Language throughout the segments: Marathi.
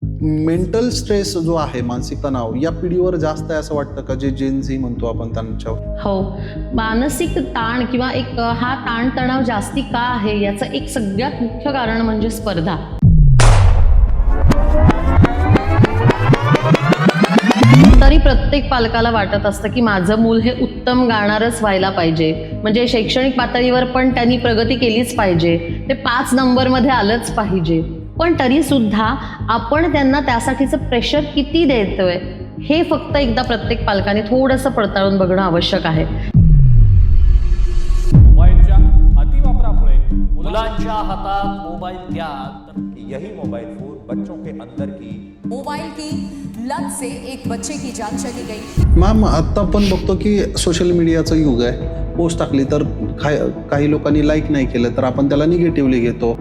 मेंटल स्ट्रेस जो आहे, मानसिक तणाव या पिढीवर जास्त आहे असं वाटतं का, जे जेन झी म्हणतो आपण त्यांच्यावर? हो, मानसिक ताण किंवा हा ताणतणाव जास्ती का आहे याचं एक सगळ्यात मुख्य कारण म्हणजे स्पर्धा. तरी प्रत्येक पालकाला वाटत असतं की माझं मूल हे उत्तम गाणारच व्हायला पाहिजे, म्हणजे शैक्षणिक पातळीवर पण त्यांनी प्रगती केलीच पाहिजे, ते 5 नंबरमध्ये आलंच पाहिजे. पण तरी सुद्धा आपण त्यांना त्यासाठीचं प्रेशर किती देतोय हे फक्त एकदा प्रत्येक पालकाने थोडंसं पडताळून बघणं आवश्यक आहे. मोबाईलच्या अतिवापरामुळे मुलांच्या हातात मोबाईल द्या तर यही मोबाइल फोन बच्चों के अंदर की मोबाइल की लत से एक बच्चे की जान चली गई। मॅम, आत्ता आपण बघतो की सोशल मीडियाचं युग आहे. पोस्ट टाकली तर काही लोकांनी लाईक नाही केलं तर आपण त्याला निगेटिव्हली घेतो.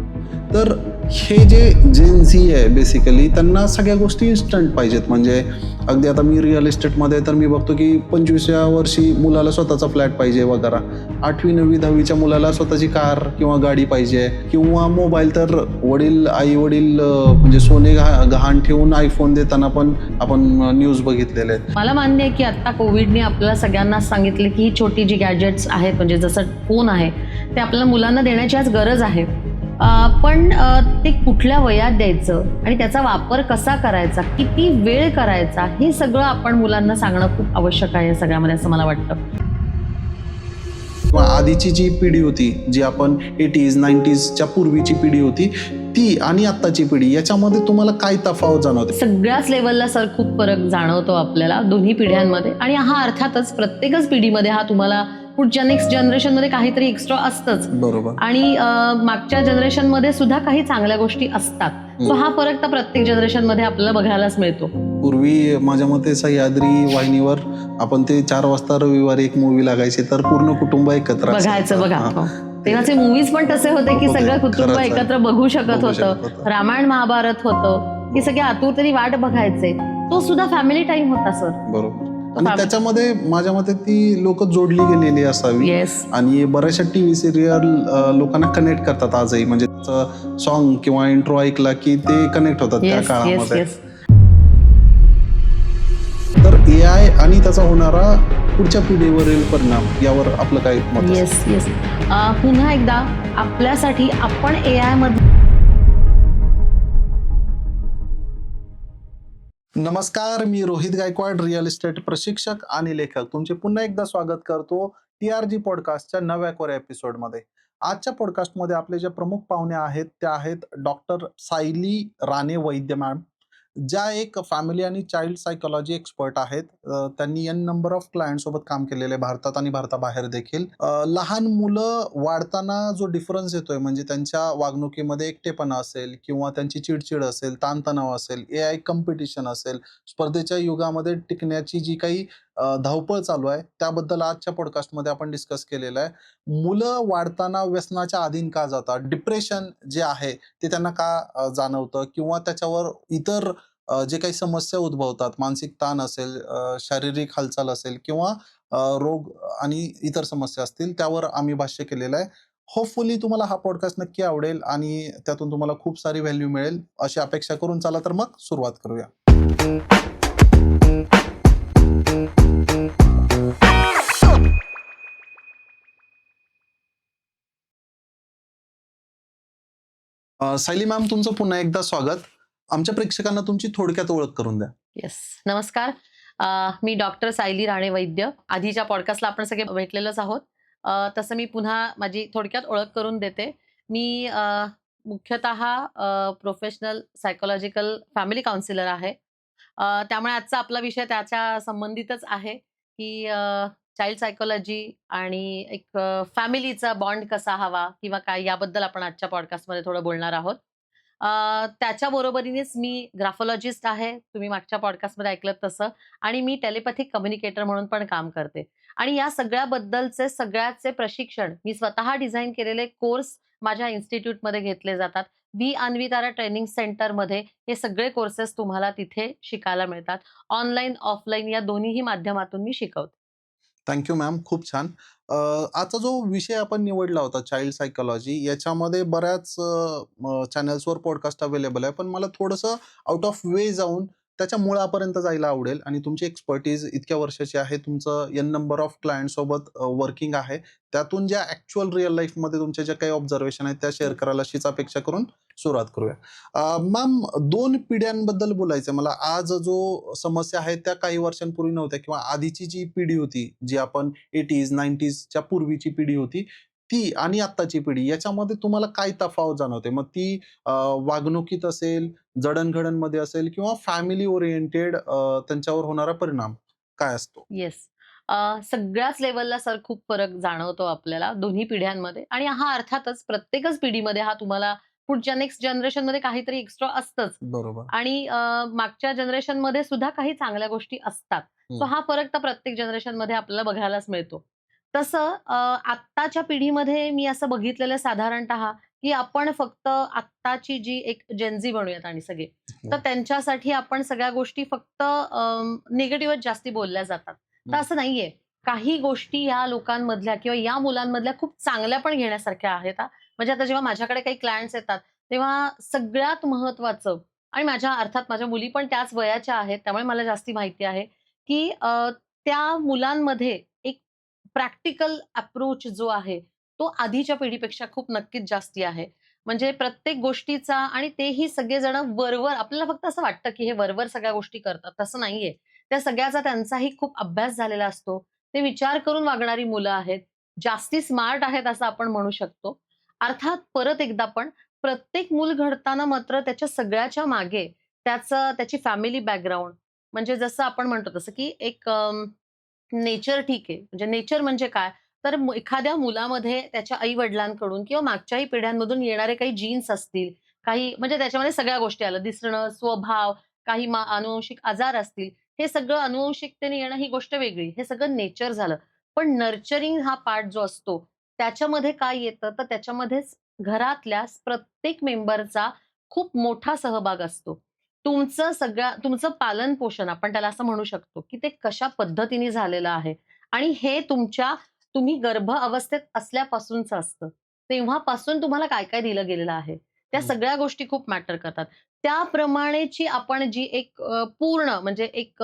तर हे जे जेन झी आहे बेसिकली, त्यांना सगळ्या गोष्टी इन्स्टंट पाहिजेत. म्हणजे अगदी आता मी रिअल इस्टेटमध्ये तर मी बघतो की 25व्या वर्षी मुलाला स्वतःचा फ्लॅट पाहिजे वगैरे, 8वी 9वी 10वीच्या मुलाला स्वतःची कार किंवा गाडी पाहिजे, किंवा मोबाईल तर आई वडील म्हणजे सोने गहाण ठेवून आयफोन देताना पण आपण न्यूज बघितलेले आहेत. मला मान्य आहे की आता कोविडने आपल्याला सगळ्यांना सांगितलं की ही छोटी जी गॅजेट्स आहेत, म्हणजे जसं फोन आहे, ते आपल्याला मुलांना देण्याची आज गरज आहे. पण ते कुठल्या वयात द्यायचं आणि त्याचा वापर कसा करायचा, किती वेळ करायचा, हे सगळं आपण मुलांना सांगणं खूप आवश्यक आहे सगळ्यामध्ये, असं मला वाटतं. आधीची जी पिढी होती, जी आपण 80s 90sच्या पूर्वीची पिढी होती, ती आणि आत्ताची पिढी याच्यामध्ये तुम्हाला काय तफावत जाणवते? सगळ्याच लेवलला सर खूप फरक जाणवतो आपल्याला दोन्ही पिढ्यांमध्ये. आणि हा अर्थातच प्रत्येकच पिढीमध्ये हा तुम्हाला पुढच्या नेक्स्ट जनरेशनमध्ये काहीतरी एक्स्ट्रा असतंच. बरोबर. आणि मागच्या जनरेशनमध्ये सुद्धा काही चांगल्या गोष्टी असतात. सो हा फरक तर प्रत्येक जनरेशनमध्ये आपल्याला बघायलाच मिळतो. पूर्वी माझ्या मते सह्याद्री वाहिनीवर आपण ते 4 वाजता रविवारी एक मूवी लागायची, तर पूर्ण कुटुंब एकत्र बघायचं बघा. हां. तेव्हाचे मूवीज पण तसे होते की होते. सगळं कुटुंब खरंच आहे. एकत्र बघू शकत बघू शकत होतं. होतं. रामायण महाभारत होतं, की सगळे आतुरतेने वाट बघायचे. तो सुद्धा फॅमिली टाइम होता सर. बरोबर. आणि त्याच्यामध्ये माझ्या मते ती लोक जोडली गेलेली असावी. येस. आणि बऱ्याचशा टीव्ही सिरियल लोकांना कनेक्ट करतात आजही. म्हणजे सॉन्ग किंवा इंट्रो ऐकला की ते कनेक्ट होतात त्या येस येस काळामध्ये. येस. तर AI आणि त्याचा होणारा पुढच्या पिढीवरील परिणाम यावर आपलं काय मत असेल? Yes yes. पुन्हा एकदा आपल्यासाठी आपण AI मध्ये. नमस्कार, मी रोहित गायकवाड, रिअल इस्टेट प्रशिक्षक आणि लेखक. तुमचे पुन्हा एकदा स्वागत करतो TRG पॉडकास्टच्या नव्या कोऱ्या एपिसोडमध्ये. आजच्या पॉडकास्टमध्ये आपले जे प्रमुख पाहुणे आहेत त्या आहेत डॉक्टर सायली राणे वैद्य मॅम, ज्या एक फॅमिली आणि चाइल्ड सायकोलॉजी एक्सपर्ट आहेत. त्यांनी एन नंबर ऑफ क्लायंट सोबत काम केलेले भारतात आणि भारताबाहेर देखील. लहान मुलं वाढताना जो डिफरन्स येतोय, म्हणजे त्यांच्या वागणुकीमध्ये एकटेपणा असेल किंवा त्यांची चिडचिड असेल, ताणतणाव असेल, AI कॉम्पिटिशन असेल, स्पर्धेच्या युगामध्ये टिकण्याची जी काही धावपळ चालू आहे, त्याबद्दल आजच्या पॉडकास्टमध्ये आपण डिस्कस केलेलं आहे. मुलं वाढताना व्यसनाच्या अधीन का जातात, डिप्रेशन जे आहे ते त्यांना का जाणवतं, किंवा त्याच्यावर इतर जे काही समस्या उद्भवतात, मानसिक ताण असेल, शारीरिक हालचाल असेल, किंवा रोग आणि इतर समस्या असतील, त्यावर आम्ही भाष्य केलेलं आहे. होपफुली तुम्हाला हा पॉडकास्ट नक्की आवडेल आणि त्यातून तुम्हाला खूप सारी व्हॅल्यू मिळेल अशी अपेक्षा करून चला तर मग सुरुवात करूया. सायली मॅम, तुमचं पुन्हा एकदा स्वागत. आमच्या प्रेक्षकांना तुमची थोडक्यात ओळख करून द्या. येस. नमस्कार. मी डॉक्टर सायली राणे वैद्य. आधीच्या पॉडकास्टला आपण सगळे भेटलेलोच आहोत. तसं मी पुन्हा माझी थोडक्यात ओळख करून देते. मी मुख्यतः प्रोफेशनल सायकोलॉजिकल फॅमिली काउन्सिलर आहे. त्यामुळे आजचा आपला विषय त्याच्या संबंधितच आहे की चाइल्ड सायकोलॉजी आणि एक फॅमिलीचा बॉन्ड कसा हवा किंवा काय, याबद्दल आपण आजच्या पॉडकास्टमध्ये थोडं बोलणार आहोत. त्याच्या बरोबरीनेच मी ग्राफोलॉजिस्ट आहे, तुम्ही मागच्या पॉडकास्टमध्ये ऐकलत तसं. आणि मी टेलिपॅथिक कम्युनिकेटर म्हणून पण काम करते. आणि या सगळ्याबद्दलचे सगळ्याचे प्रशिक्षण मी स्वतः डिझाईन केलेले कोर्स माझ्या इन्स्टिट्यूटमध्ये घेतले जातात. अन्वितारा ट्रेनिंग सेंटरमध्ये हे सगळे कोर्सेस तुम्हाला तिथे शिकायला मिळतात. ऑनलाईन, ऑफलाईन या दोन्हीही माध्यमातून मी शिकवते. Thank you ma'am. खूप छान. आजचा जो विषय आपण निवडला होता चाइल्ड सायकॉलॉजी याच्यामध्ये बऱ्याच चॅनल्सवर पॉडकास्ट अवेलेबल आहे. पण मला थोडंसं आउट ऑफ वे जाऊन त्याच्या मुळापर्यंत जायला आवडेल आणि तुमची एक्सपर्टीज इतक्या वर्षाची आहे. तुमचं एन नंबर ऑफ क्लायंटसोबत वर्किंग आहे. त्यातून ज्या ॲक्चुअल रिअल लाईफमध्ये तुमच्या ज्या काही ऑब्झर्वेशन आहेत त्या शेअर करायला अशीच अपेक्षा करून सुरुवात करूया. मॅम 2 पिढ्यांबद्दल बोलायचं आहे मला. आज जो समस्या आहे त्या काही वर्षांपूर्वी नव्हत्या किंवा आधीची जी पिढी होती, जी आपण 80s 90sच्या पूर्वीची पिढी होती, ती आणि आत्ताची पिढी याच्यामध्ये तुम्हाला काय तफावत जाणवते? मग ती वागणुकीत असेल, जडणघडणमध्ये असेल किंवा फॅमिली ओरिएंटेड त्यांच्यावर होणारा परिणाम काय असतो? येस. सगळ्याच लेव्हलला सर खूप फरक जाणवतो आपल्याला दोन्ही पिढ्यांमध्ये आणि हा अर्थातच प्रत्येकच पिढीमध्ये हा तुम्हाला पुढच्या नेक्स्ट जनरेशनमध्ये काहीतरी एक्स्ट्रा असतंच. बरोबर. आणि मागच्या जनरेशनमध्ये सुद्धा काही चांगल्या गोष्टी असतात. सो हं. हा फरक तर प्रत्येक जनरेशनमध्ये आपल्याला बघायलाच मिळतो. तसं आत्ताच्या पिढीमध्ये मी असं बघितलेलं साधारणतः, की आपण फक्त आत्ताची जी एक जेन म्हणूयात आणि सगळे, तर हो. त्यांच्यासाठी आपण सगळ्या गोष्टी फक्त निगेटिव्हच जास्ती बोलल्या जातात. तर हं. असं नाहीये. काही गोष्टी या लोकांमधल्या किंवा या मुलांमधल्या खूप चांगल्या पण घेण्यासारख्या आहेत हां. म्हणजे आता जेव्हा माझ्याकडे काही क्लायंट्स येतात, तेव्हा सगळ्यात महत्त्वाचं आणि अर्थात माझ्या मुली पण त्याच वयाच्या आहेत, त्यामुळे मला जास्ती माहिती आहे, की त्या मुलांमध्ये एक प्रॅक्टिकल अप्रोच जो आहे, तो आधीच्या पिढीपेक्षा खूप नक्कीच जास्ती आहे. म्हणजे प्रत्येक गोष्टीचा आणि तेही सगळेजण वरवर आपल्याला फक्त असं वाटतं, की हे वरवर सगळ्या गोष्टी करतात. तसं नाहीये. त्या सगळ्याचा त्यांचाही खूप अभ्यास झालेला असतो. ते विचार करून वागणारी मुलं आहेत. जास्ती स्मार्ट आहेत असं आपण म्हणू शकतो. अर्थात परत एकदा पण प्रत्येक मूल घडताना मात्र त्याच्या सगळ्याच्या मागे त्याची फॅमिली बॅकग्राऊंड म्हणजे जसं आपण म्हणतो तसं, की एक नेचर ठीक आहे. म्हणजे नेचर म्हणजे काय? तर एखाद्या मुलामध्ये त्याच्या आई-वडिलांकडून किंवा मागच्याही पिढ्यांमधून येणारे काही जीन्स असतील, काही म्हणजे त्याच्यामध्ये सगळ्या गोष्टी आल्या. दिसणं, स्वभाव, काही अनुवंशिक आजार असतील. हे सगळं अनुवंशिकतेने येणं ही गोष्ट वेगळी. हे सगळं नेचर झालं. पण नर्चरिंग हा पार्ट जो असतो, त्याच्यामध्ये काय येतं, तर त्याच्यामध्येच घरातल्या प्रत्येक मेंबरचा खूप मोठा सहभाग असतो. तुमचं पालन-पोषण आपण त्याला असं म्हणू शकतो, की ते कशा पद्धतीने झालेलं आहे आणि हे तुम्ही गर्भ अवस्थेत असल्यापासूनचं असतं. तेव्हापासून तुम्हाला काय-काय दिलं गेलेलं आहे. त्या हं. सगळ्या गोष्टी खूप मॅटर करतात. त्याप्रमाणेची आपण जी एक पूर्ण म्हणजे एक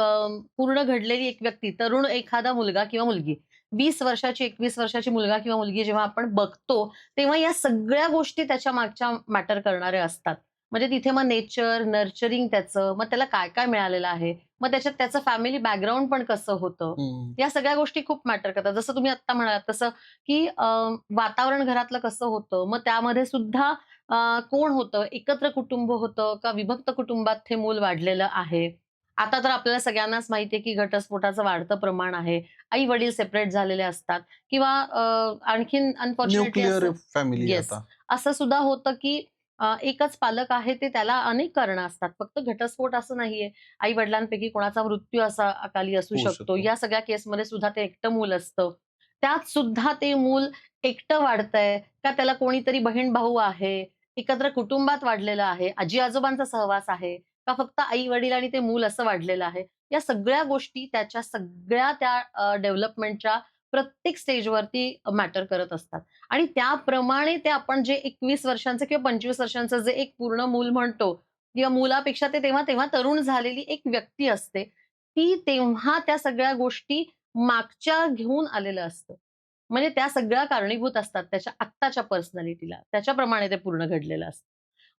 पूर्ण घडलेली एक व्यक्ती, तरुण एखादा मुलगा किंवा मुलगी, 20 वर्षाची, 21 वर्षाची मुलगा किंवा मुलगी जेव्हा आपण बघतो, तेव्हा या सगळ्या गोष्टी त्याच्या मागच्या मॅटर करणाऱ्या असतात. म्हणजे तिथे मग नेचर, नर्चरिंग त्याचं, मग त्याला काय-काय मिळालेलं आहे. मग त्याच्यात त्याचं फॅमिली बॅकग्राऊंड पण कसं होतं. हं. या सगळ्या गोष्टी खूप मॅटर करतात. जसं तुम्ही आत्ता म्हणालात तसं, की वातावरण घरातलं कसं होतं. मग त्यामध्ये सुद्धा कोण होतं, एकत्र कुटुंब होतं का विभक्त कुटुंबात हे मूल वाढलेलं आहे. आता तर आपल्याला सगळ्यांनाच माहिती आहे, की घटस्फोटाचं वाढतं प्रमाण आहे. आई-वडील सेपरेट झालेले असतात किंवा आणखीन अनफॉर्च्युनेटली न्यूक्लिअर असं फॅमिली येस. आता. असं सुद्धा होतं, की एकच पालक आहे ते त्याला अनेक कारणं असतात. फक्त घटस्फोट असं नाहीये. आई-वडिलांपैकी कोणाचा मृत्यू असा अकाली असू होऊ शकतो. शकतो. या सगळ्या केसमध्ये सुद्धा ते एकटं मूल असतं. त्यात सुद्धा ते मूल एकटं वाढतंय का त्याला कोणीतरी बहीण-भाऊ आहे, एकत्र कुटुंबात वाढलेलं आहे, आजी-आजोबांचा सहवास आहे का फक्त आई-वडील आणि ते मूल असं वाढलेलं आहे. या सगळ्या गोष्टी त्याच्या सगळ्या त्या डेव्हलपमेंटच्या प्रत्येक स्टेजवरती मॅटर करत असतात. आणि त्याप्रमाणे ते आपण जे 21 वर्षांचं किंवा 25 वर्षांचं जे एक पूर्ण मूल म्हणतो किंवा मुलापेक्षा ते तेव्हा तेव्हा तरुण झालेली एक व्यक्ती असते. ती तेव्हा त्या सगळ्या गोष्टी मागच्या घेऊन आलेलं असतं. म्हणजे त्या सगळ्या कारणीभूत असतात त्याच्या आत्ताच्या पर्सनॅलिटीला. त्याच्याप्रमाणे ते पूर्ण घडलेलं असतं.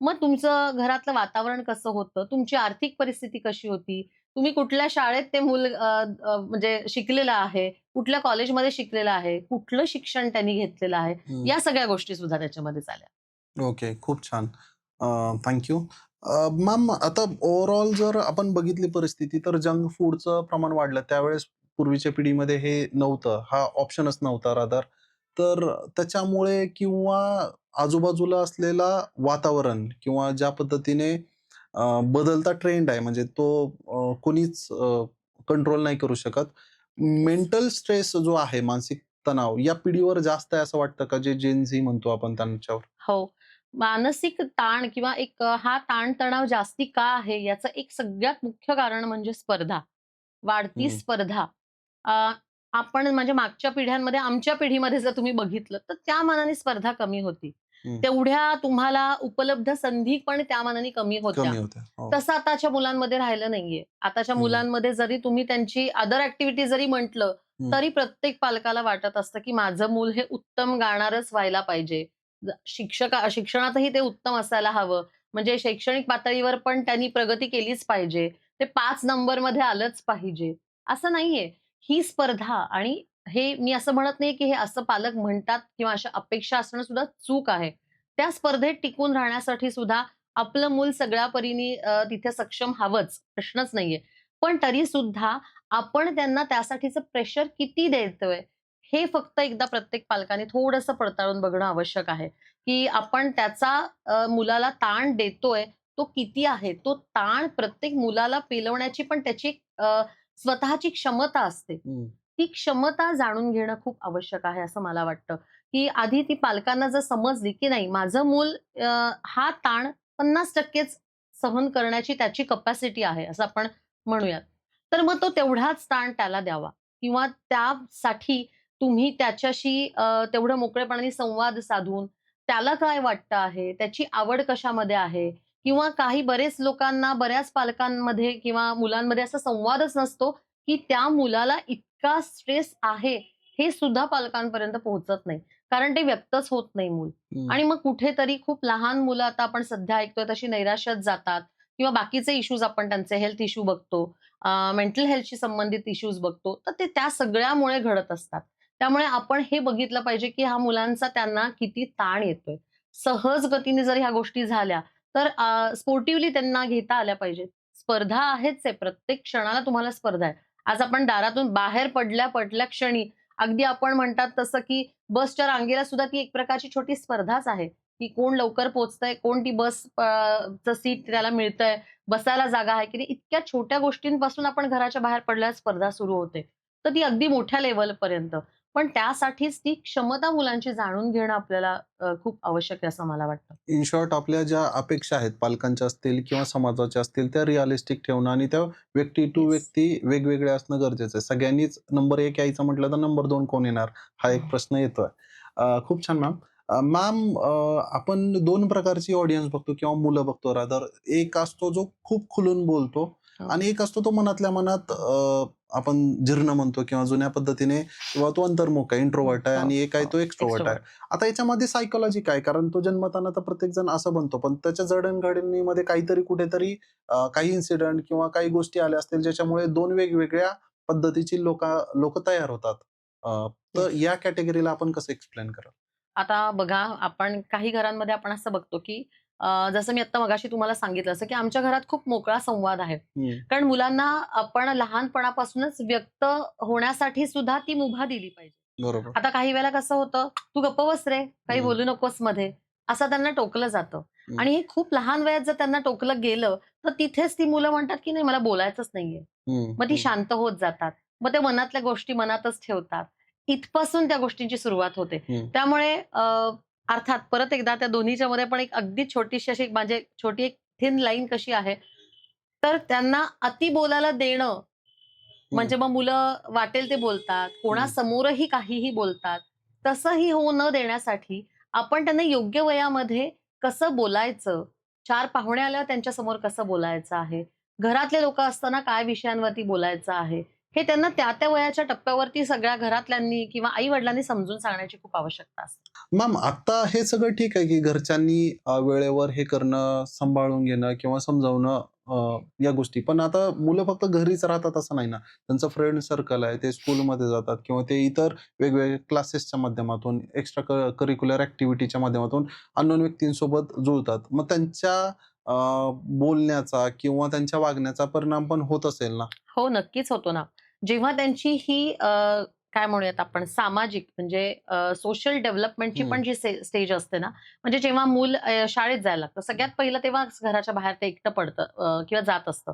मग तुमचं घरातलं वातावरण कसं होतं? तुमची आर्थिक परिस्थिती कशी होती? तुम्ही कुठल्या शाळेत ते मूल म्हणजे शिकलेलं आहे? कुठल्या कॉलेजमध्ये शिकलेलं आहे? कुठलं शिक्षण त्यांनी घेतलेलं आहे? हं. या सगळ्या गोष्टी सुद्धा त्याच्यामध्येच आल्या. ओके. खूप छान. Thank you. मॅम आता ओव्हरऑल जर आपण बघितली परिस्थिती तर जंक फूडचं प्रमाण वाढलं. त्यावेळेस पूर्वीच्या पिढीमध्ये हे नव्हतं. हा ऑप्शनच नव्हता रादर. तर त्याच्यामुळे किंवा आजूबाजूला असलेला वातावरण किंवा ज्या पद्धतीने बदलता ट्रेंड आहे म्हणजे तो कोणीच कंट्रोल नाही करू शकत. येस. मेंटल स्ट्रेस जो आहे, मानसिक तणाव या पिढीवर जास्त आहे असं वाटतं का? जे जेन झी म्हणतो आपण त्यांच्यावर? हो. मानसिक ताण किंवा एक हा ताण-तणाव जास्ती का आहे? याचं एक सगळ्यात मुख्य कारण म्हणजे स्पर्धा. वाढती हं. स्पर्धा. आपण म्हणजे मागच्या पिढ्यांमध्ये आमच्या पिढीमध्ये जर तुम्ही बघितलं, तर त्या मानाने स्पर्धा कमी होती. हं. तेवढ्या तुम्हाला उपलब्ध संधी पण त्या मानाने कमी होत्या. कमी होत्या. हो. तसं आताच्या मुलांमध्ये राहिलं नाहीये. आताच्या हं. मुलांमध्ये जरी तुम्ही त्यांची अदर ॲक्टिव्हिटी जरी म्हटलं, हं. तरी प्रत्येक पालकाला वाटत असतं, की माझं मूल हे उत्तम गाणारच व्हायला पाहिजे. शिक्षणातही ते उत्तम असायला हवं. म्हणजे शैक्षणिक पातळीवर पण त्यांनी प्रगती केलीच पाहिजे. ते 5 नंबरमध्ये आलंच पाहिजे. असं नाहीये. ही स्पर्धा आणि हे मी असं म्हणत नाही, की हे असं पालक म्हणतात किंवा अशा अपेक्षा असणं सुद्धा चूक आहे. त्या स्पर्धेत टिकून राहण्यासाठी सुद्धा आपलं मूल सगळ्या परीने तिथे सक्षम हवंच, प्रश्नच नाहीये. पण तरी सुद्धा आपण त्यांना त्यासाठीचं प्रेशर किती देतोय, हे फक्त एकदा प्रत्येक पालकाने थोडंसं पडताळून बघणं आवश्यक आहे, की आपण त्याचा मुलाला ताण देतोय, तो किती आहे? तो ताण प्रत्येक मुलाला पेलवण्याची पण त्याची स्वतःची क्षमता असते. हं. ती क्षमता जाणून घेणं खूप आवश्यक आहे असं मला वाटतं, की आधी ती पालकांना जर समजली, की नाही माझं मूल हा ताण 50%च सहन करण्याची त्याची कपॅसिटी आहे असं आपण म्हणूयात. तर मग तो तेवढाच ताण त्याला द्यावा किंवा त्यासाठी तुम्ही त्याच्याशी तेवढं मोकळेपणाने संवाद साधून त्याला काय वाटतं आहे, त्याची आवड कशामध्ये आहे किंवा काही बरेच लोकांना, बऱ्याच पालकांमध्ये किंवा मुलांमध्ये असा संवादच नसतो, की त्या मुलाला इतका स्ट्रेस आहे, हे सुद्धा पालकांपर्यंत पोहोचत नाही. कारण ते व्यक्तच होत नाही मूल. हं. आणि मग कुठेतरी खूप लहान मुलं आता आपण सध्या ऐकतोय तशी नैराश्यात जातात किंवा बाकीचे इश्यूज आपण त्यांचे हेल्थ इश्यू बघतो, मेंटल हेल्थशी संबंधित इश्यूज बघतो. तर ते त्या सगळ्यामुळे घडत असतात. त्यामुळे आपण हे बघितलं पाहिजे, की हा मुलांचा त्यांना किती ताण येतोय. सहज गतीने जर ह्या गोष्टी झाल्या, तर स्पोर्टिव्हली त्यांना घेता आल्या पाहिजेत. स्पर्धा आहेच आहे. प्रत्येक क्षणाला तुम्हाला स्पर्धा आहे. आज आपण दारातून बाहेर पडल्या क्षणी अगदी आपण म्हणतात तसं, की बसच्या रांगेला सुद्धा ती एक प्रकारची छोटी स्पर्धाच आहे, की कोण लवकर पोहोचतंय, कोण ती बस चं सीट त्याला मिळतंय, बसायला जागा आहे की नाही. इतक्या छोट्या गोष्टींपासून आपण घराच्या बाहेर पडल्यावर स्पर्धा सुरू होते. तर ती अगदी मोठ्या लेव्हलपर्यंत. पण त्यासाठीच ती क्षमता मुलांची जाणून घेणं आपल्याला खूप आवश्यक आहे असं मला वाटतं. इन शॉर्ट आपल्या ज्या अपेक्षा आहेत पालकांच्या असतील किंवा समाजाच्या असतील त्या रिअलिस्टिक ठेवणं आणि त्या व्यक्ती टू येस. व्यक्ती वेगवेगळ्या असणं गरजेचं आहे. सगळ्यांनीच नंबर 1 यायचं म्हटलं तर नंबर 2 कोण येणार? हा एक प्रश्न येतोय. खूप छान मॅम. मॅम आपण 2 प्रकारची ऑडियन्स बघतो किंवा मुलं बघतो रादर. एक असतो जो खूप खुलून बोलतो हो. आणि एक असतो तो मनातल्या मनात आपण जीर्ण म्हणतो किंवा जुन्या पद्धतीने किंवा तो अंतर्मुख आहे, इंट्रोव्हर्ट आहे हो, आणि एक आहे हो. तो एक्स्ट्रोव्हर्ट आहे. एक्स्ट्रोव्हर्ट. आता याच्यामध्ये सायकॉलॉजी काय? कारण तो जन्मताना तर प्रत्येक जण असं बनतो, पण त्याच्या जडणघडणीमध्ये काहीतरी कुठेतरी काही इन्सिडेंट किंवा काही गोष्टी आल्या असतील ज्याच्यामुळे 2 वेगवेगळ्या पद्धतीची लोकं तयार होतात. तर येस. या कॅटेगरीला आपण कसं एक्सप्लेन कराल? आता बघा, आपण काही घरांमध्ये आपण असं बघतो, की जसं मी आत्ता मगाशी तुम्हाला सांगितलं असं, की आमच्या घरात खूप मोकळा संवाद आहे. हं, कारण मुलांना आपण लहानपणापासूनच व्यक्त होण्यासाठी सुद्धा ती मुभा दिली पाहिजे. बरोबर. आता काही वेळेला कसं होतं, "तू गप्प बस रे, काही हं, बोलू नकोस मध्ये." असं त्यांना टोकलं जातं. हं, आणि हे खूप लहान वयात जर त्यांना टोकलं गेलं, तर तिथेच ती मुलं म्हणतात, की "नाही मला बोलायचंच नाहीये." हं, मग ती हं, शांत होत जातात. मग ते मनातल्या गोष्टी मनातच ठेवतात. इथपासून त्या गोष्टींची सुरुवात होते. हं, त्यामुळे अर्थात परत एकदा त्या दोन्हीच्या मध्ये पण एक अगदी छोटीशी अशी म्हणजे छोटी एक थिन लाईन कशी आहे, तर त्यांना अति बोलायला देणं, हं, म्हणजे मग मुलं वाटेल ते बोलतात, हं, कोणासमोरही काहीही बोलतात. तसंही होऊ न देण्यासाठी आपण त्यांना योग्य वयामध्ये कसं बोलायचं, 4 पाहुणे आल्यावर त्यांच्यासमोर कसं बोलायचं आहे, घरातले लोकं असताना काय विषयांवरती बोलायचं आहे, हे त्यांना त्या वयाच्या टप्प्यावरती सगळ्या घरातल्यांनी किंवा आई-वडिलांनी समजून सांगण्याची खूप आवश्यकता असते. मॅम आता हे सगळं ठीक आहे, की घरच्यांनी वेळेवर हे करणं, सांभाळून घेणं किंवा समजावणं या गोष्टी. पण आता मुलं फक्त घरीच राहतात असं नाही ना. त्यांचं फ्रेंड सर्कल आहे, ते स्कूलमध्ये जातात किंवा ते इतर वेगवेगळ्या क्लासेसच्या माध्यमातून, एक्स्ट्रा करिक्युलर ॲक्टिव्हिटीच्या माध्यमातून अननोन व्यक्तींसोबत जुळतात. मग त्यांच्या अ, बोलण्याचा किंवा त्यांच्या वागण्याचा परिणाम पण होत असेल ना? हो, नक्कीच होतो ना. जेव्हा त्यांची ही काय म्हणूयात आपण सामाजिक म्हणजे सोशल डेव्हलपमेंटची हं, पण जी स्टेज असते ना, म्हणजे जेव्हा मूल शाळेत जायला लागतं, सगळ्यात पहिलं तेव्हाच घराच्या बाहेर ते एकटं पडतं किंवा जात असतं.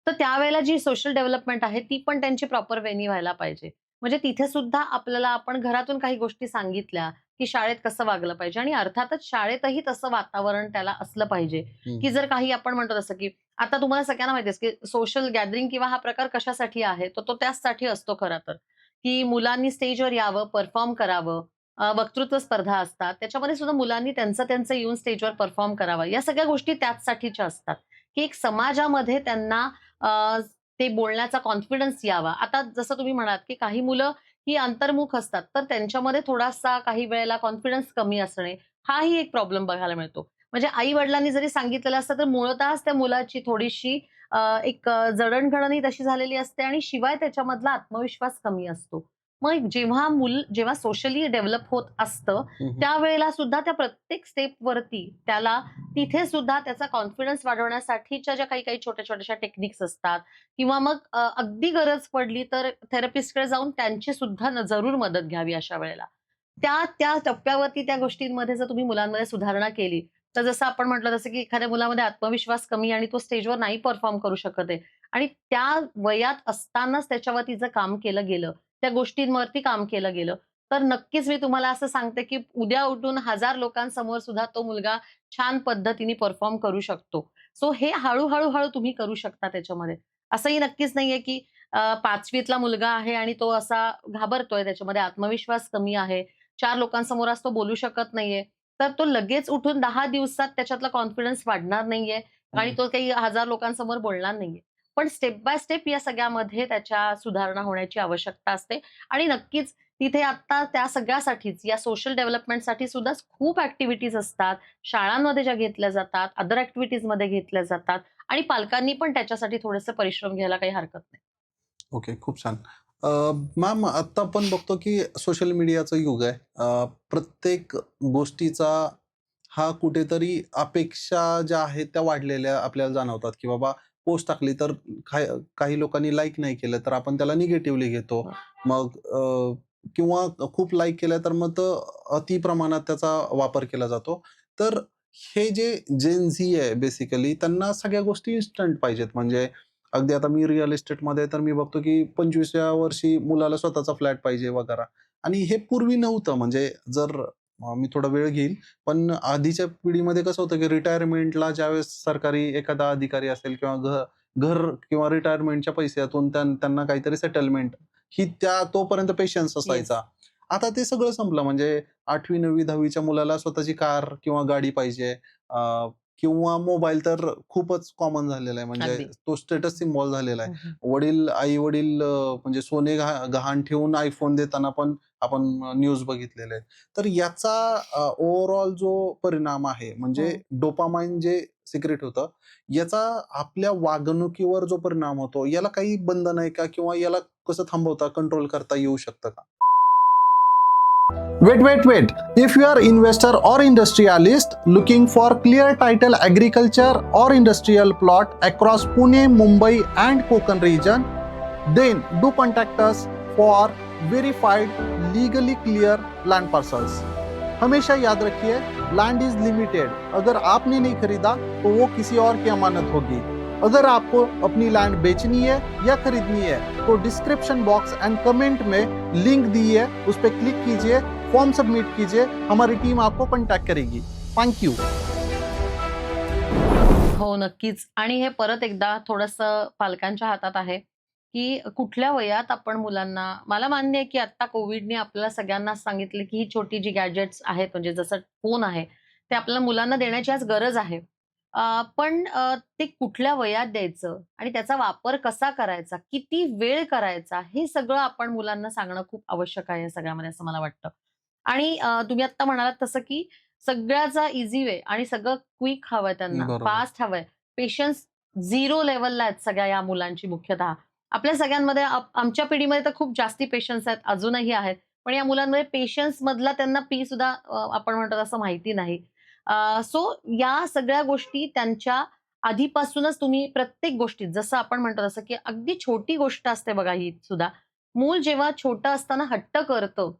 तर त्यावेळेला जी सोशल डेव्हलपमेंट आहे, ती पण त्यांची प्रॉपर वेनी व्हायला पाहिजे. म्हणजे तिथे सुद्धा आपल्याला आपण घरातून काही गोष्टी सांगितल्या, की शाळेत कसं वागलं पाहिजे आणि अर्थातच शाळेतही तसं वातावरण त्याला असलं पाहिजे, हं, की जर काही आपण म्हणतो तसं, की आता तुम्हाला सगळ्यांना माहिती आहे, की सोशल गॅदरिंग किंवा हा प्रकार कशासाठी आहे? तर तो त्याचसाठी असतो खरं तर, की मुलांनी स्टेजवर यावं, परफॉर्म करावं. वक्तृत्व स्पर्धा असतात. त्याच्यामध्ये सुद्धा मुलांनी त्यांचं येऊन स्टेजवर परफॉर्म करावं. या सगळ्या गोष्टी त्याचसाठीच्या असतात, की एक समाजामध्ये त्यांना अ, ते बोलण्याचा कॉन्फिडन्स यावा. आता जसं तुम्ही म्हणालात, की काही मुलं ही अंतर्मुख असतात, तर त्यांच्यामध्ये थोडासा काही वेळेला कॉन्फिडन्स कमी असणे, हाही एक प्रॉब्लेम बघायला मिळतो. म्हणजे आई-वडिलांनी जरी सांगितलेलं असतं, तर मूळतःच त्या मुलाची थोडीशी एक जडणघडण तशी झालेली असते आणि शिवाय त्याच्यामधला आत्मविश्वास कमी असतो. मग जेव्हा सोशली डेव्हलप होत असतं, हं, त्यावेळेला सुद्धा त्या प्रत्येक स्टेपवरती त्याला तिथे सुद्धा त्याचा कॉन्फिडन्स वाढवण्यासाठीच्या ज्या काही-काही छोट्या-छोट्याशा टेक्निक्स असतात किंवा मग अगदी गरज पडली तर थेरपिस्टकडे जाऊन त्यांची सुद्धा जरूर मदत घ्यावी अशा वेळेला. त्या त्या टप्प्यावरती त्या गोष्टींमध्ये जर तुम्ही मुलांमध्ये सुधारणा केली, तर जसं आपण म्हटलं जसं की एखाद्या मुलामध्ये आत्मविश्वास कमी आणि तो स्टेजवर नाही परफॉर्म करू शकत आहे आणि त्या वयात असतानाच त्याच्यावरती जर काम केलं गेलं, त्या गोष्टींवरती काम केलं गेलं, तर नक्कीच मी तुम्हाला असं सांगते, की उद्या उठून 1000 लोकांसमोर सुद्धा तो मुलगा छान पद्धतीने परफॉर्म करू शकतो. सो हे हळू तुम्ही करू शकता त्याच्यामध्ये. असंही नक्कीच नाहीये, की 5वीतला मुलगा आहे आणि तो असा घाबरतोय, त्याच्यामध्ये आत्मविश्वास कमी आहे. 4 लोकांसमोर आज तो बोलू शकत नाहीये. तर तो लगेच उठून 10 दिवसात त्याच्यातला कॉन्फिडन्स वाढणार नाहीये आणि हं. तो काही 1000 लोकांसमोर बोलणार नाहीये. पण स्टेप बाय स्टेप या सगळ्यामध्ये त्याच्या सुधारणा होण्याची आवश्यकता असते आणि नक्कीच तिथे आता त्या सगळ्यासाठीच या सोशल डेव्हलपमेंटसाठी सुद्धा खूप ॲक्टिव्हिटीज असतात. शाळांमध्ये ज्या घेतल्या जातात, अदर ॲक्टिव्हिटीजमध्ये घेतल्या जातात आणि पालकांनी पण त्याच्यासाठी थोडेसे परिश्रम घ्यायला काही हरकत नाही. ओके, खूप छान. अ, मॅम आता आपण बघतो की सोशल मीडियाचं युग आहे. प्रत्येक गोष्टीचा हा कुठेतरी अपेक्षा ज्या आहेत त्या वाढलेल्या आपल्याला जाणवतात, की बाबा पोस्ट टाकली तर काही लोकांनी लाईक नाही केलं तर आपण त्याला निगेटिव्हली घेतो. हो. मग किंवा खूप लाईक केलं तर मग तो अति प्रमाणात त्याचा वापर केला जातो. तर हे जे जेन झी आहे बेसिकली त्यांना सगळ्या गोष्टी इन्स्टंट पाहिजेत. म्हणजे अगदी आता मी रिअल इस्टेटमध्ये तर मी बघतो की 25व्या वर्षी मुलाला स्वतःचा फ्लॅट पाहिजे वगैरे आणि हे पूर्वी नव्हतं. म्हणजे जर मी थोडा वेळ घेईल, पण आधीच्या पिढीमध्ये कसं होतं की रिटायरमेंटला ज्यावेळेस सरकारी एखादा अधिकारी असेल किंवा घर किंवा रिटायरमेंटच्या पैशातून त्यांना काहीतरी सेटलमेंट ही तोपर्यंत पेशन्स येस. असायचा. आता ते सगळं संपलं. म्हणजे 8वी, 9वी, 10वीच्या मुलाला स्वतःची कार किंवा गाडी पाहिजे. किंवा मोबाईल तर खूपच कॉमन झालेला आहे. म्हणजे अगदी. तो स्टेटस सिम्बॉल झालेला आहे. हं, हं. आई-वडील म्हणजे सोने गहाण ठेवून iPhone देताना पण आपण न्यूज बघितलेले आहेत. तर याचा ओव्हरऑल जो परिणाम आहे म्हणजे हं. डोपामाइन जे सिक्रेट होतं, याचा आपल्या वागणुकीवर जो परिणाम होतो, याला काही बंधन आहे का? किंवा याला कसं थांबवता, कंट्रोल करता येऊ शकतं का? Wait. If you are investor or industrialist looking for clear title agriculture or industrial plot across Pune, Mumbai and Konkan region, then do contact us for verified legally clear land parcels. हमेशा याद रखिए, लैंड इज लिमिटेड. अगर आपने नहीं खरीदा तो वो किसी और की अमानत होगी. अगर आपको अपनी लैंड बेचनी है या खरीदनी है तो डिस्क्रिप्शन बॉक्स एंड कमेंट में लिंक दी है, उस पर क्लिक कीजिए, फॉर्म सबमिट कीजिए, हमारी टीम आपको कॉन्टैक्ट करेगी. Thank you. हो, नक्कीच. आणि हे परत एकदा थोडंसं पालकांच्या हातात आहे, की कुठल्या वयात आपण मुलांना मला मान्य आहे, की आत्ता कोविडने आपल्याला सगळ्यांना सांगितलं, की ही छोटी जी गॅजेट्स आहेत, म्हणजे जसं फोन आहे, ते आपल्याला मुलांना देण्याची आज गरज आहे. पण ते कुठल्या वयात द्यायचं आणि त्याचा वापर कसा करायचा, किती वेळ करायचा, हे सगळं आपण मुलांना सांगणं खूप आवश्यक आहे या सगळ्यामध्ये, असं मला वाटतं. आणि तुम्ही आत्ता म्हणालात तसं, की सगळ्याचा ईझी वे आणि सगळं क्विक हवंय त्यांना, बरोबर. फास्ट हवंय. पेशन्स 0 लेव्हलला आहेत सगळ्या या मुलांची मुख्यतः. आपल्या सगळ्यांमध्ये आमच्या पिढीमध्ये तर खूप जास्ती पेशन्स आहेत, अजूनही आहेत. पण या मुलांमध्ये पेशन्समधला त्यांना पी सुद्धा आपण म्हणतो तसं माहिती नाही. सो या सगळ्या गोष्टी त्यांच्या आधीपासूनच तुम्ही प्रत्येक गोष्टीत जसं आपण म्हणतो तसं, की अगदी छोटी गोष्ट असते बघा ही सुद्धा. मूल जेव्हा छोटं असताना हट्ट करतं,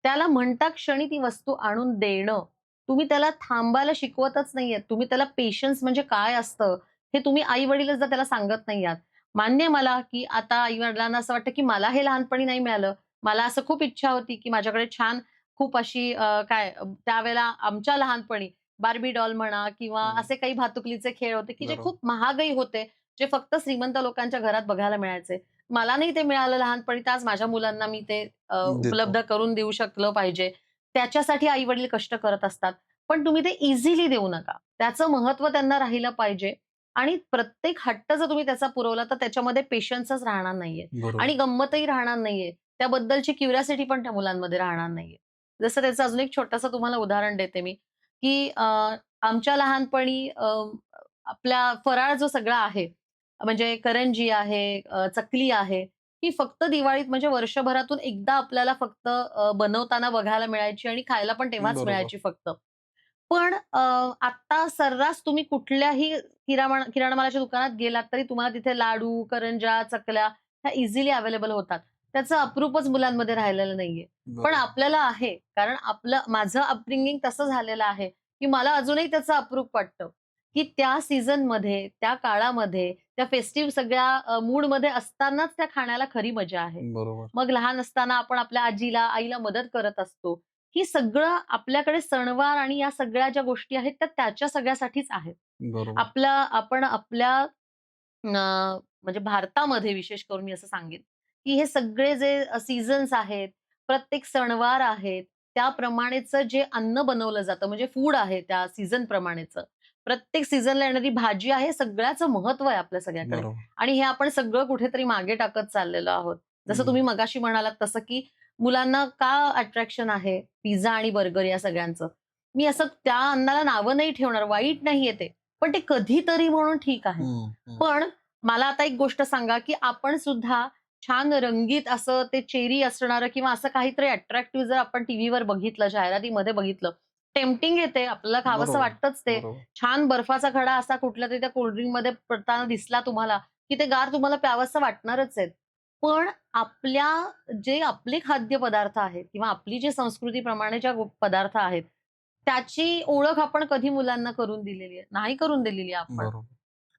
त्याला म्हणता क्षणी ती वस्तू आणून देणं. तुम्ही त्याला थांबायला शिकवतच नाहीयेत. तुम्ही त्याला पेशन्स म्हणजे काय असतं, हे तुम्ही आई-वडीलच जर त्याला सांगत नाही आहात. मान्य आहे मला, की आता आई-वडिलांना असं वाटतं, की मला हे लहानपणी नाही मिळालं. मला असं खूप इच्छा होती, की माझ्याकडे छान खूप अशी त्यावेळेला आमच्या लहानपणी बार्बी डॉल म्हणा किंवा हं. असे काही भातुकलीचे खेळ होते, की जे बरोबर. खूप महागही होते, जे फक्त श्रीमंत लोकांच्या घरात बघायला मिळायचे. मला नाही ते मिळालं लहानपणी, तर आज माझ्या मुलांना मी ते उपलब्ध करून देऊ शकलं पाहिजे. त्याच्यासाठी आई-वडील कष्ट करत असतात. पण तुम्ही ते इझिली देऊ नका. त्याचं महत्त्व त्यांना राहिलं पाहिजे आणि प्रत्येक हट्ट जर तुम्ही त्याचा पुरवला, तर त्याच्यामध्ये पेशन्सच राहणार नाहीये बरोबर. आणि गंमतही राहणार नाहीये. त्याबद्दलची क्युरिओसिटी पण त्या मुलांमध्ये राहणार नाहीये. जसं त्याचं अजून एक छोटंसं तुम्हाला उदाहरण देते मी, की आमच्या लहानपणी आपला फराळ जो सगळा आहे, म्हणजे करंजी आहे, चकली आहे, ही फक्त दिवाळीत म्हणजे वर्षभरातून एकदा आपल्याला फक्त बनवताना बघायला मिळायची आणि खायला पण तेव्हाच बरोबर. मिळायची फक्त. पण आता सर्रास तुम्ही कुठल्याही किराणा मालाच्या दुकानात गेलात तरी तुम्हाला तिथे लाडू, करंज्या, चकल्या ह्या इझिली अवेलेबल होतात. त्याचं अप्रूपच मुलांमध्ये राहिलेलं नाहीये. पण बरोबर. आपल्याला आहे. कारण माझं अपब्रिंगिंग तसं झालेलं आहे, की मला अजूनही त्याचं अप्रूप वाटतं, की त्या सीझनमध्ये, त्या काळामध्ये, त्या फेस्टिव्ह सगळ्या मूडमध्ये असतानाच त्या खाण्याला खरी मजा आहे. बरोबर. मग लहान असताना आपण आपल्या आजीला, आईला मदत करत असतो. ही सगळं आपल्याकडे सणवार आणि या सगळ्या ज्या गोष्टी आहेत त्या त्याच्या सगळ्यासाठीच आहेत. बरोबर. आपण आपल्या म्हणजे भारतामध्ये विशेष करून मी असं सांगेन, की हे सगळे जे सीझन्स आहेत, प्रत्येक सणवार आहेत, त्याप्रमाणेचं जे अन्न बनवलं जातं म्हणजे फूड आहे त्या सीझन प्रमाणेचं. प्रत्येक सीझनला येणारी भाजी आहे, सगळ्याचं महत्त्व आहे आपल्या सगळ्याकडे बरोबर. आणि हे आपण सगळं कुठेतरी मागे टाकत चाललेलो आहोत. जसं हं. तुम्ही मगाशी म्हणालात तसं, की मुलांना का अट्रॅक्शन आहे पिझ्झा आणि बर्गर या सगळ्यांचं. मी असं त्या अन्नाला नावं नाही ठेवणार, वाईट नाहीये ते. पण ते कधीतरी म्हणून ठीक आहे. हं, हं. पण मला आता एक गोष्ट सांगा, की आपण सुद्धा छान रंगीत असं ते चेरी असणारं किंवा असं काहीतरी अट्रॅक्टिव्ह जर आपण टीव्हीवर बघितलं, जाहिरातीमध्ये बघितलं, टेम्प्टिंग येते, आपल्याला खावंसं बरोबर. वाटतंच ते. बरोबर. छान बर्फाचा खडा असा कुठल्यातरी त्या कोल्ड ड्रिंकमध्ये पडताना दिसला तुम्हाला, की ते गार तुम्हाला प्यावंसं वाटणारच आहे. पण जे आपले खाद्यपदार्थ आहेत किंवा आपली जी संस्कृतीप्रमाणे ज्या पदार्थ आहेत, त्याची ओळख आपण कधी मुलांना करून दिलेली आहे? नाही करून दिलेली आहे आपण. बरोबर.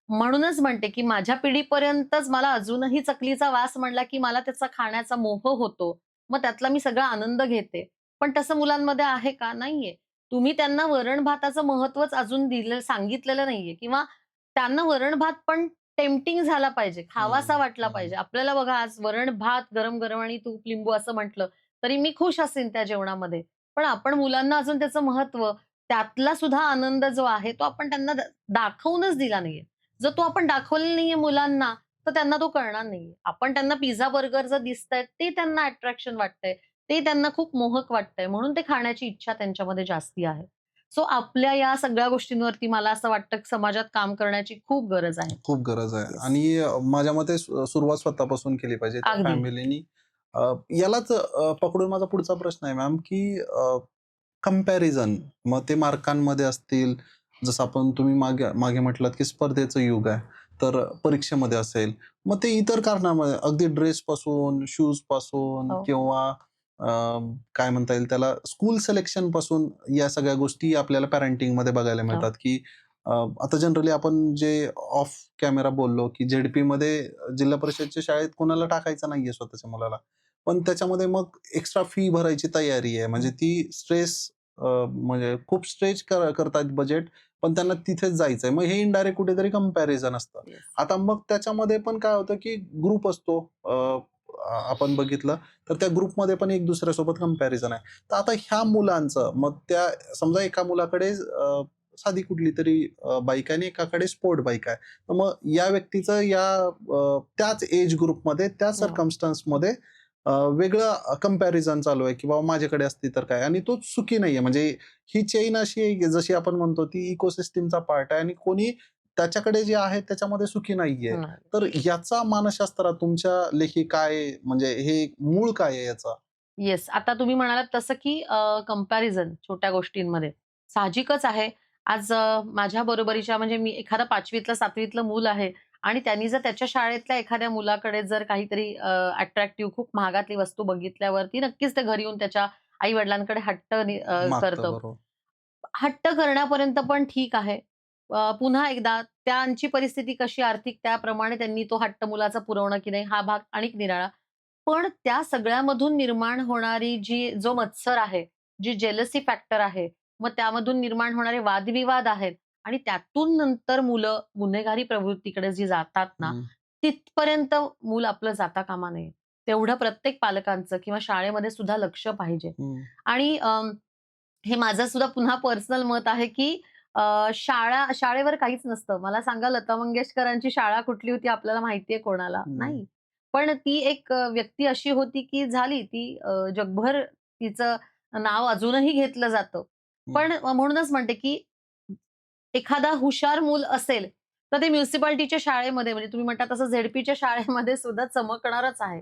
म्हणूनच म्हणते, की माझ्या पिढीपर्यंतच मला अजूनही चकलीचा वास म्हणला, की मला त्याचा खाण्याचा मोह होतो. मग त्यातला मी सगळा आनंद घेते. पण तसं मुलांमध्ये आहे का? नाहीये. तुम्ही त्यांना वरण-भाताचं महत्त्वच अजून सांगितलेलं नाहीये किंवा त्यांना वरण-भात पण टेम्प्टिंग झाला पाहिजे, खावासा हं, वाटला हं. पाहिजे. आपल्याला बघा आज वरण-भात गरम-गरम आणि तूप, लिंबू असं म्हटलं, तरी मी खुश असेन त्या जेवणामध्ये. पण आपण मुलांना अजून त्याचं महत्त्व, त्यातला सुद्धा आनंद जो आहे, तो आपण त्यांना दाखवूनच दिला नाहीये. जर तो आपण दाखवलेला नाहीये मुलांना, तर त्यांना तो कळणार नाहीये. आपण त्यांना पिझ्झा, बर्गर जर दिसतंय, ते त्यांना अट्रॅक्शन वाटतंय. ते त्यांना खूप मोहक वाटतंय. म्हणून ते खाण्याची इच्छा त्यांच्यामध्ये जास्ती आहे. सो आपल्या या सगळ्या गोष्टींवरती मला असं वाटतं, की समाजात काम करण्याची खूप गरज आहे. खूप गरज आहे येस. आणि माझ्या मते सुरुवात स्वतःपासून केली पाहिजे त्या अगदी. फॅमिलीनी. यालाच पकडून माझा पुढचा प्रश्न आहे मॅम, की कंपॅरिझन मग ते मार्कांमध्ये असतील, जसं तुम्ही मागे मागे म्हटलात, की स्पर्धेचं युग आहे. तर परीक्षेमध्ये असेल, मग ते इतर कारणामुळे अगदी ड्रेसपासून, शूजपासून हो. किंवा अ, काय म्हणता येईल त्याला स्कूल सिलेक्शनपासून या सगळ्या गोष्टी आपल्याला पॅरेंटिंगमध्ये बघायला हो. मिळतात, की आता जनरली आपण जे ऑफ कॅमेरा बोललो, की झेडपीमध्ये जिल्हा परिषदच्या शाळेत कोणाला टाकायचं नाहीये स्वतःच्या मुलाला. पण त्याच्यामध्ये मग एक्स्ट्रा फी भरायची तयारी आहे. म्हणजे हं. ती म्हणजे खूप स्ट्रेच करतायत बजेट, पण त्यांना तिथेच जायचंय. मग हे इनडायरेक्ट कुठेतरी कंपॅरिझन असतं. येस. आता मग त्याच्यामध्ये पण काय होतं, की ग्रुप असतो. आपण बघितलं तर त्या ग्रुपमध्ये पण एक दुसऱ्यासोबत कंपॅरिझन आहे. तर आता ह्या मुलांचं मग त्या समजा एका मुलाकडे साधी कुठलीतरी बाईक आहे आणि एकाकडे स्पोर्ट बाईक आहे. तर मग या व्यक्तीचं त्याच एज ग्रुपमध्ये, त्या हं. सर्कमस्टन्समध्ये वेगळं कंपॅरिझन चालू आहे, की बाबा माझ्याकडे असती तर काय? आणि तो सुखी नाहीये. म्हणजे ही चेन अशी आहे, की जशी आपण म्हणतो ती इकोसिस्टमचा पार्ट आहे आणि कोणी त्याच्याकडे जे आहे त्याच्यामध्ये सुखी नाहीये. नाही. तर याचा मानसशास्त्रात तुमच्या लेखी काय म्हणजे हे मूळ काय आहे याचा? येस. आता तुम्ही म्हणालात तसं, की कंपॅरिझन छोट्या गोष्टींमध्ये. साहजिकच आहे. आज माझ्या बरोबरीच्या म्हणजे मी एखादा 5वीतलं 7वीतलं मूल आहे आणि त्यांनी जर त्याच्या शाळेतल्या एखाद्या मुलाकडे जर काहीतरी अट्रॅक्टिव्ह खूप महागातली वस्तू बघितल्यावरती नक्कीच ते घरी येऊन त्याच्या आई-वडिलांकडे हट्ट मागतं करतं. बरोबर. हट्ट करण्यापर्यंत पण ठीक आहे. पुन्हा एकदा त्यांची परिस्थिती कशी आर्थिक त्याप्रमाणे त्यांनी तो हट्ट मुलाचा पुरवणं की नाही हा भाग आणिक निराळा. पण त्या सगळ्यामधून निर्माण होणारी जो मत्सर आहे, जी जेलसी फॅक्टर आहे, मग त्यामधून निर्माण होणारे वादविवाद आहेत आणि त्यातून नंतर मुलं गुन्हेगारी प्रवृत्तीकडे जी जातात ना, हं. तिथपर्यंत मूल आपलं जाता कामा नये. तेवढं प्रत्येक पालकांचं किंवा शाळेमध्ये सुद्धा लक्ष पाहिजे. आणि हे माझं सुद्धा पुन्हा पर्सनल मत आहे, की शाळेवर काहीच नसतं. मला सांगा लता मंगेशकरांची शाळा कुठली होती आपल्याला माहितीये कोणाला? नाही. नाही. पण ती एक व्यक्ती अशी होती, की झाली ती जगभर तिचं नाव अजूनही घेतलं जातं. पण म्हणूनच म्हणते, की एखादा हुशार मूल असेल, तर ते म्युनिसिपालिटीच्या शाळेमध्ये म्हणजे तुम्ही म्हणता तसं झेडपीच्या शाळेमध्ये सुद्धा चमकणारच आहे.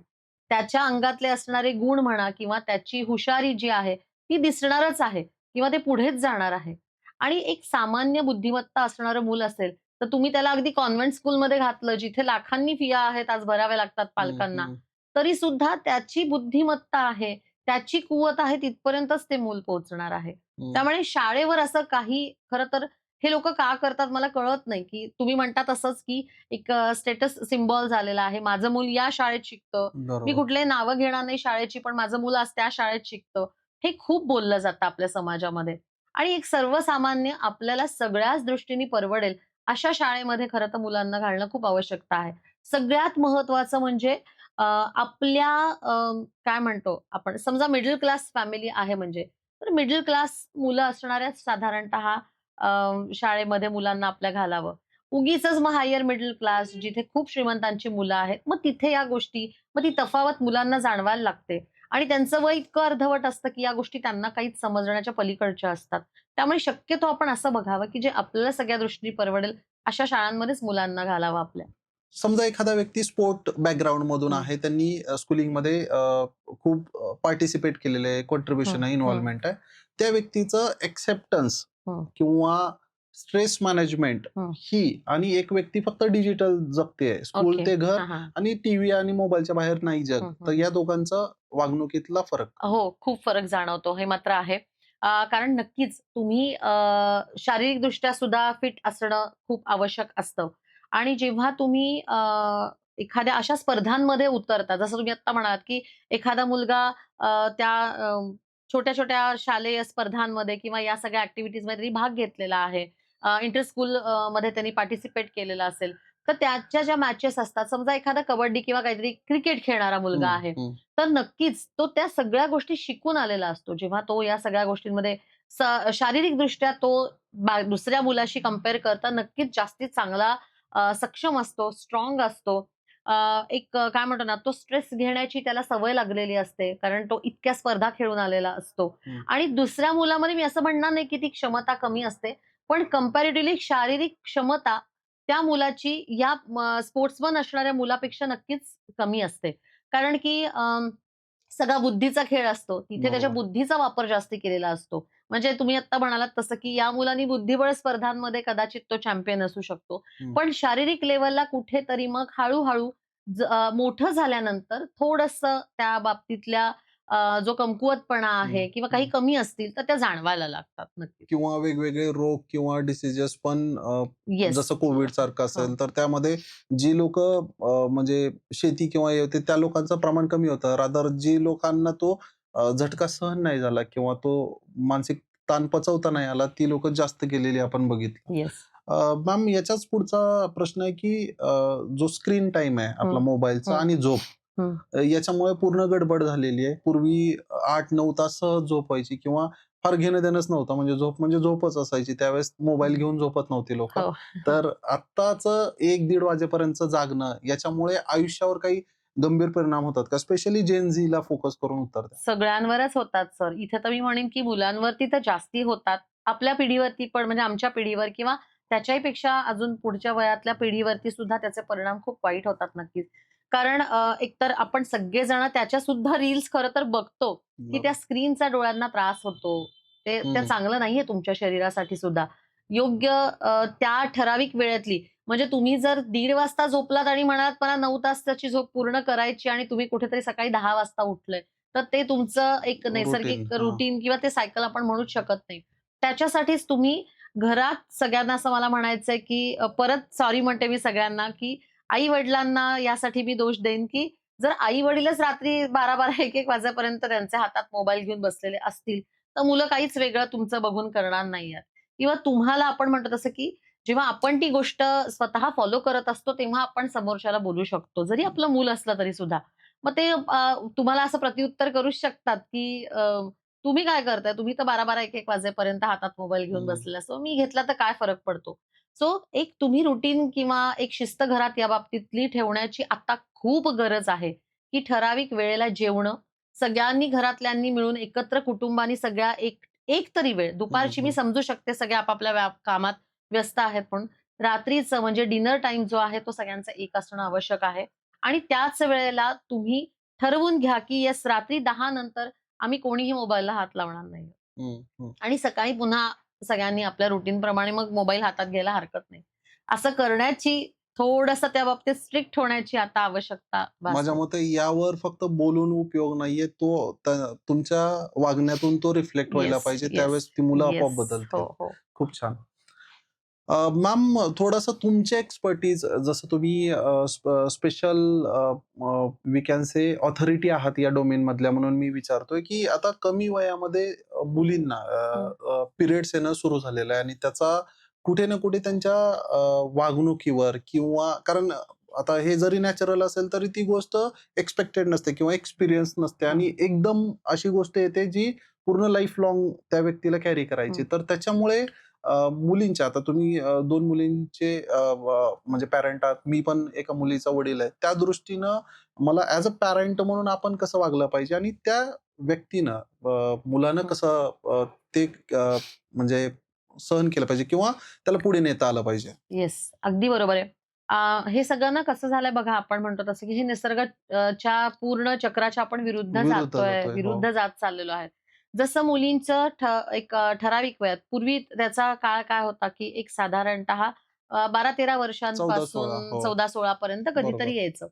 त्याच्या अंगातले असणारे गुण म्हणा किंवा त्याची हुशारी जी आहे, ती दिसणारच आहे किंवा ते पुढेच जाणार आहे. आणि एक सामान्य बुद्धिमत्ता असणारं मूल असेल, तर तुम्ही त्याला अगदी कॉन्व्हेंट स्कूलमध्ये घातलं, जिथे लाखांनी फिया आहेत, आज भराव्या लागतात पालकांना. तरी सुद्धा त्याची बुद्धिमत्ता आहे, त्याची कुवत आहे, तिथपर्यंतच ते मूल पोहोचणार आहे. त्यामुळे शाळेवर असं काही खरं तर हे लोकं का करतात मला कळत नाही, की तुम्ही म्हणता तसंच, की एक स्टेटस सिम्बॉल झालेला आहे. माझं मूल या शाळेत शिकतं. मी बरोबर. कुठलीही नावं घेणार नाही शाळेची, पण माझं मूल आज त्या शाळेत शिकतं. हे खूप बोललं जातं आपल्या समाजामध्ये. आणि एक सर्वसामान्य आपल्याला सगळ्याच दृष्टीने परवडेल अशा शाळेमध्ये खरं तर मुलांना घालणं खूप आवश्यकता आहे. सगळ्यात महत्त्वाचं म्हणजे आपल्या काय म्हणतो आपण समजा मिडल क्लास फॅमिली आहे म्हणजे, तर मिडल क्लास मुलं असणाऱ्या साधारणतः शाळेमध्ये मुलांना आपल्या घालावं. उगीचच मग हायर मिडल क्लास जिथे खूप श्रीमंतांची मुलं आहेत, मग तिथे या गोष्टी मग ती तफावत मुलांना जाणवायला लागते आणि त्यांचं वय इतकं अर्धवट असतं, की या गोष्टी त्यांना काहीच समजण्याच्या पलीकडच्या असतात. त्यामुळे शक्यतो आपण असं बघावं, की जे आपल्याला सगळ्या दृष्टीने परवडेल अशा शाळांमध्येच मुलांना घालावं आपल्या. समजा एखादा व्यक्ती स्पोर्ट बॅकग्राऊंड मधून हं. आहे. त्यांनी स्कूलिंगमध्ये खूप पार्टिसिपेट केलेलं आहे, कॉन्ट्रिब्युशन हं, आहे, हं, इन्व्हॉल्वमेंट आहे. त्या व्यक्तीचं एक्सेप्टन्स हं, किंवा स्ट्रेस मॅनेजमेंट हं. ही आणि एक व्यक्ती फक्त डिजिटल जगतेय. School okay. ते घर हां, हां. आणि टीव्ही आणि मोबाईलच्या बाहेर नाही जग. हं, तर हं, या हं. दोघांचा वागणुकीतला फरक. हो, खूप फरक जाणवतो हे मात्र आहे. कारण नक्कीच तुम्ही शारीरिकदृष्ट्या सुद्धा फिट असणं खूप आवश्यक असतं आणि जेव्हा तुम्ही एखाद्या अशा स्पर्धांमध्ये उतरता, जसं तुम्ही आत्ता म्हणालात, की एखादा मुलगा त्या छोट्या-छोट्या शालेय स्पर्धांमध्ये किंवा या सगळ्या ॲक्टिव्हिटीजमध्ये त्यांनी भाग घेतलेला आहे. इंटर स्कूल मध्ये त्यांनी पार्टिसिपेट केलेलं असेल. तर त्याच्या ज्या मॅचेस असतात, समजा एखादा कबड्डी किंवा काहीतरी क्रिकेट खेळणारा मुलगा हं, आहे. हं. तर नक्कीच तो त्या सगळ्या गोष्टी शिकून आलेला असतो. जेव्हा तो या सगळ्या गोष्टींमध्ये शारीरिकदृष्ट्या तो दुसऱ्या मुलाशी कंपेअर करता नक्कीच जास्ती चांगला सक्षम असतो, स्ट्रॉंग असतो. एक काय म्हणतो ना, तो स्ट्रेस घेण्याची त्याला सवय लागलेली असते. कारण तो इतक्या स्पर्धा खेळून आलेला असतो. हं. आणि दुसऱ्या मुलामध्ये मी असं म्हणणार नाही, की ती क्षमता कमी असते. पण कंपॅरेटिव्हली शारीरिक क्षमता त्या मुलाची या स्पोर्ट्समन असणाऱ्या मुलापेक्षा नक्कीच कमी असते. कारण की सगळा बुद्धीचा खेळ असतो. तिथे त्याच्या बरोबर. बुद्धीचा वापर जास्ती केलेला असतो. म्हणजे तुम्ही आत्ता म्हणालात तसं, की या मुलांनी बुद्धिबळ स्पर्धांमध्ये कदाचित तो चॅम्पियन असू शकतो. हं. पण शारीरिक लेव्हलला कुठेतरी मग हळू-हळू मोठं झाल्यानंतर थोडंसं त्या बाबतीतल्या जो कमकुवतपणा आहे हं, किंवा काही हं. कमी असतील, तर त्या जाणवायला लागतात नक्कीच. किंवा वेगवेगळे रोग किंवा डिसीजेस पण येस. जसं कोविड सारखं हां. असेल, तर त्यामध्ये जी लोकं म्हणजे शेती किंवा हे होते त्या लोकांचं प्रमाण कमी होतं. रादर जी लोकांना तो झटका सहन नाही झाला किंवा तो मानसिक ताण पचवता नाही आला, ती लोकं जास्त गेलेली आपण बघितलं. येस. मॅम याचाच पुढचा प्रश्न आहे, की जो स्क्रीन टाईम आहे आपला हं, मोबाईलचा हं, आणि झोप हं. याच्यामुळे पूर्ण गडबड झालेली आहे. पूर्वी 8-9 तास सहज झोप व्हायची किंवा फार घेणं-देणंच नव्हतं. म्हणजे झोपच असायची. त्यावेळेस मोबाईल घेऊन झोपत नव्हती लोकं. हो. तर आत्ताचं 1-1:30 वाजेपर्यंतचं जागणं याच्यामुळे आयुष्यावर काही गंभीर परिणाम होतात का? स्पेशली जेन झीला फोकस करून उत्तर द्या. सगळ्यांवरच होतात सर. इथे तर मी म्हणेन, की मुलांवरती तर जास्ती होतात. आपल्या पिढीवरती पण म्हणजे आमच्या पिढीवर किंवा त्याच्याही पेक्षा अजून पुढच्या वयातल्या पिढीवरती सुद्धा त्याचे परिणाम खूप वाईट होतात नक्कीच. कारण एकतर आपण सगळेजण त्याच्या सुद्धा रील्स खरं तर बघतो, की त्या स्क्रीनचा डोळ्यांना त्रास होतो. ते हं. चांगलं नाहीये तुमच्या शरीरासाठी सुद्धा. योग्य त्या ठराविक वेळेतली म्हणजे तुम्ही जर 1:30 वाजता झोपलात आणि म्हणालात मला 9 तास त्याची झोप पूर्ण करायची आणि तुम्ही कुठेतरी सकाळी 10 वाजता उठले. तर ते तुमचं एक रुटीन. नैसर्गिक हां. रुटीन किंवा ते सायकल आपण म्हणूच शकत नाही. त्याच्यासाठीच तुम्ही घरात सगळ्यांना असं मला म्हणायचंय, की परत सॉरी म्हणते मी सगळ्यांना, की आई-वडिलांना यासाठी मी दोष देईन, की जर आई-वडीलच रात्री 12-12, 1-1 वाजेपर्यंत त्यांच्या हातात मोबाईल घेऊन बसलेले असतील, तर मुलं काहीच वेगळं तुमचं बघून करणार नाहीयेत. किंवा तुम्हाला आपण म्हणतो तसं, की जेव्हा आपण ती गोष्ट स्वतः फॉलो करत असतो, तेव्हा आपण समोरच्याला बोलू शकतो. जरी आपलं मूल असलं तरी सुद्धा. मग ते तुम्हाला असं प्रत्युत्तर करूच शकतात, की तुम्ही काय करताय? तुम्ही तर 12-12, 1-1 वाजेपर्यंत हातात मोबाईल घेऊन हं. बसलेले असतो. मी घेतला तर काय फरक पडतो? सो एक तुम्ही रुटीन किंवा एक शिस्त घरात या बाबतीतली ठेवण्याची आता खूप गरज आहे, की ठराविक वेळेला जेवणं, सगळ्यांनी घरातल्यांनी मिळून एकत्र कुटुंबानी सगळ्या एक एक तरी वेळ, हं, दुपारची मी हं. समजू शकते सगळे आपापल्या कामात व्यस्त आहेत म्हणून. रात्रीचं म्हणजे डिनर टाईम जो आहे तो सगळ्यांचा एक असणं आवश्यक आहे. आणि त्याच वेळेला तुम्ही ठरवून घ्या, की येस रात्री 10 नंतर आम्ही कोणीही मोबाईलला हात लावणार नाही. हं, हं. आणि सकाळी पुन्हा सगळ्यांनी आपल्या रुटीनप्रमाणे मग मोबाईल हातात घ्यायला हरकत नाही. असं करण्याची थोडंसं त्या बाबतीत स्ट्रिक्ट होण्याची आता आवश्यकता माझ्या भासते. मते यावर फक्त बोलून उपयोग नाहीये. तुमच्या वागण्यातून तो रिफ्लेक्ट व्हायला येस, पाहिजे. येस, त्यावेळेस ती मुलं आपोआप येस. हो, बदलतील. हो. खूप छान. मॅम थोडंसं तुमचे एक्सपर्टीज जसं तुम्ही special we can say authority आहात या डोमेनमधल्या म्हणून मी विचारतोय, की आता कमी वयामध्ये मुलींना हं. पिरियड्स येणं सुरू झालेलं आहे आणि त्याचा कुठे ना कुठे त्यांच्या वागणुकीवर किंवा कारण आता हे जरी नॅचरल असेल तरी ती गोष्ट एक्सपेक्टेड नसते किंवा एक्सपिरियन्स नसते हं, आणि एकदम अशी गोष्ट येते जी पूर्ण लाईफ लाँग त्या व्यक्तीला कॅरी करायची. हं. तर त्याच्यामुळे मुलींच्या आता तुम्ही 2 मुलींचे म्हणजे पॅरेंट आहात. मी पण एका मुलीचा वडील आहे. त्या दृष्टीनं मला ॲज अ पॅरेंट म्हणून आपण कसं वागलं पाहिजे आणि त्या व्यक्तीनं मुलानं हं. कसं ते म्हणजे सहन केलं पाहिजे किंवा त्याला पुढे नेता आलं पाहिजे? येस, अगदी बरोबर आहे. हे सगळं ना कसं झालंय बघा, आपण म्हणतो तसं की हे च्या पूर्ण चक्राच्या आपण विरुद्ध विरुद्ध जातोय, जातोय. हो. विरुद्ध जात चाललेलो आहे. जसं मुलींचं एक ठराविक वयात पूर्वी त्याचा काळ काय होता, की एक साधारणतः 12-13 14-16 वर्षांपासून हो. 14-16 पर्यंत कधीतरी बरोबर. यायचं.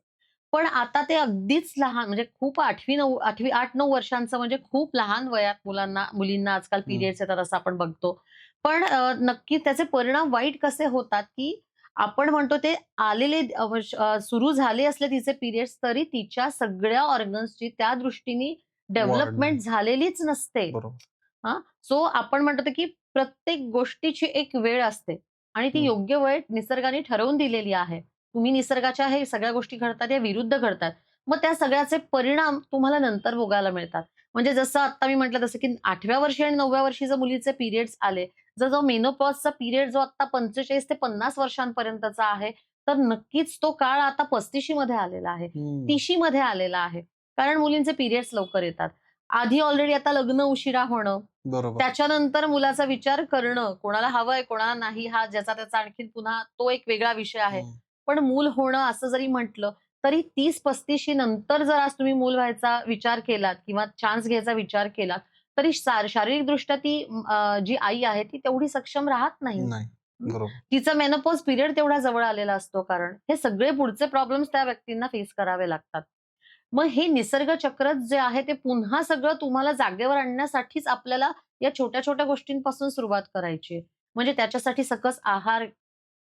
पण आता ते अगदीच लहान म्हणजे खूप 8वी 8-9 वर्षांचं म्हणजे खूप लहान वयात मुलींना आजकाल हं. पिरियड्स येतात असं आपण बघतो. पण नक्की त्याचे परिणाम वाईट कसे होतात, की आपण म्हणतो ते आलेले सुरू झाले असले तिचे पिरियड्स तरी तिच्या सगळ्या ऑर्गन्सची त्या दृष्टीने वाढ नाही. डेव्हलपमेंट झालेलीच नसते. बरोबर. हां. सो आपण म्हणतो ते, की प्रत्येक गोष्टीची एक वेळ असते आणि ती हं. योग्य वेळ निसर्गाने ठरवून दिलेली आहे. तुम्ही निसर्गाच्या हे सगळ्या गोष्टी घडतात या विरुद्ध घडतात. मग त्या सगळ्याचे परिणाम तुम्हाला नंतर भोगायला मिळतात. म्हणजे जसं आता मी म्हटलं तसं, की 8व्या वर्षी आणि 9व्या वर्षी जर मुलीचे पिरियड्स आले, जो मेनोपॉजचा पिरियड जो आता 45 ते 50 वर्षांपर्यंतचा आहे, तर नक्कीच तो काळ आता 35शी मध्ये आलेला आहे. हं. 30शी मध्ये आलेला आहे. कारण मुलींचे पिरियड्स लवकर येतात. आधी ऑलरेडी आता लग्न उशिरा होणं, बरोबर. त्याच्यानंतर मुलाचा विचार करणं, कोणाला हवंय, कोणाला नाही, हा ज्याचा त्याचा आणखीन पुन्हा तो एक वेगळा विषय आहे. हं. पण मूल होणं असं जरी म्हटलं, तरी 30-35शी नंतर जर आज तुम्ही मूल व्हायचा विचार केलात किंवा चान्स घ्यायचा विचार केलात, तरी शारीरिकदृष्ट्या ती जी आई आहे ती तेवढी सक्षम राहत नाही. नाही. हं. बरोबर. तिचा मेनोपॉज पिरियड तेवढा जवळ आलेला असतो कारण हे सगळे पुढचे प्रॉब्लेम्स त्या व्यक्तींना फेस करावे लागतात. मग हे निसर्ग चक्रच जे आहे ते पुन्हा सगळं तुम्हाला जागेवर आणण्यासाठीच आपल्याला या छोट्या-छोट्या गोष्टींपासून सुरुवात करायची आहे. म्हणजे त्याच्यासाठी सकस आहार,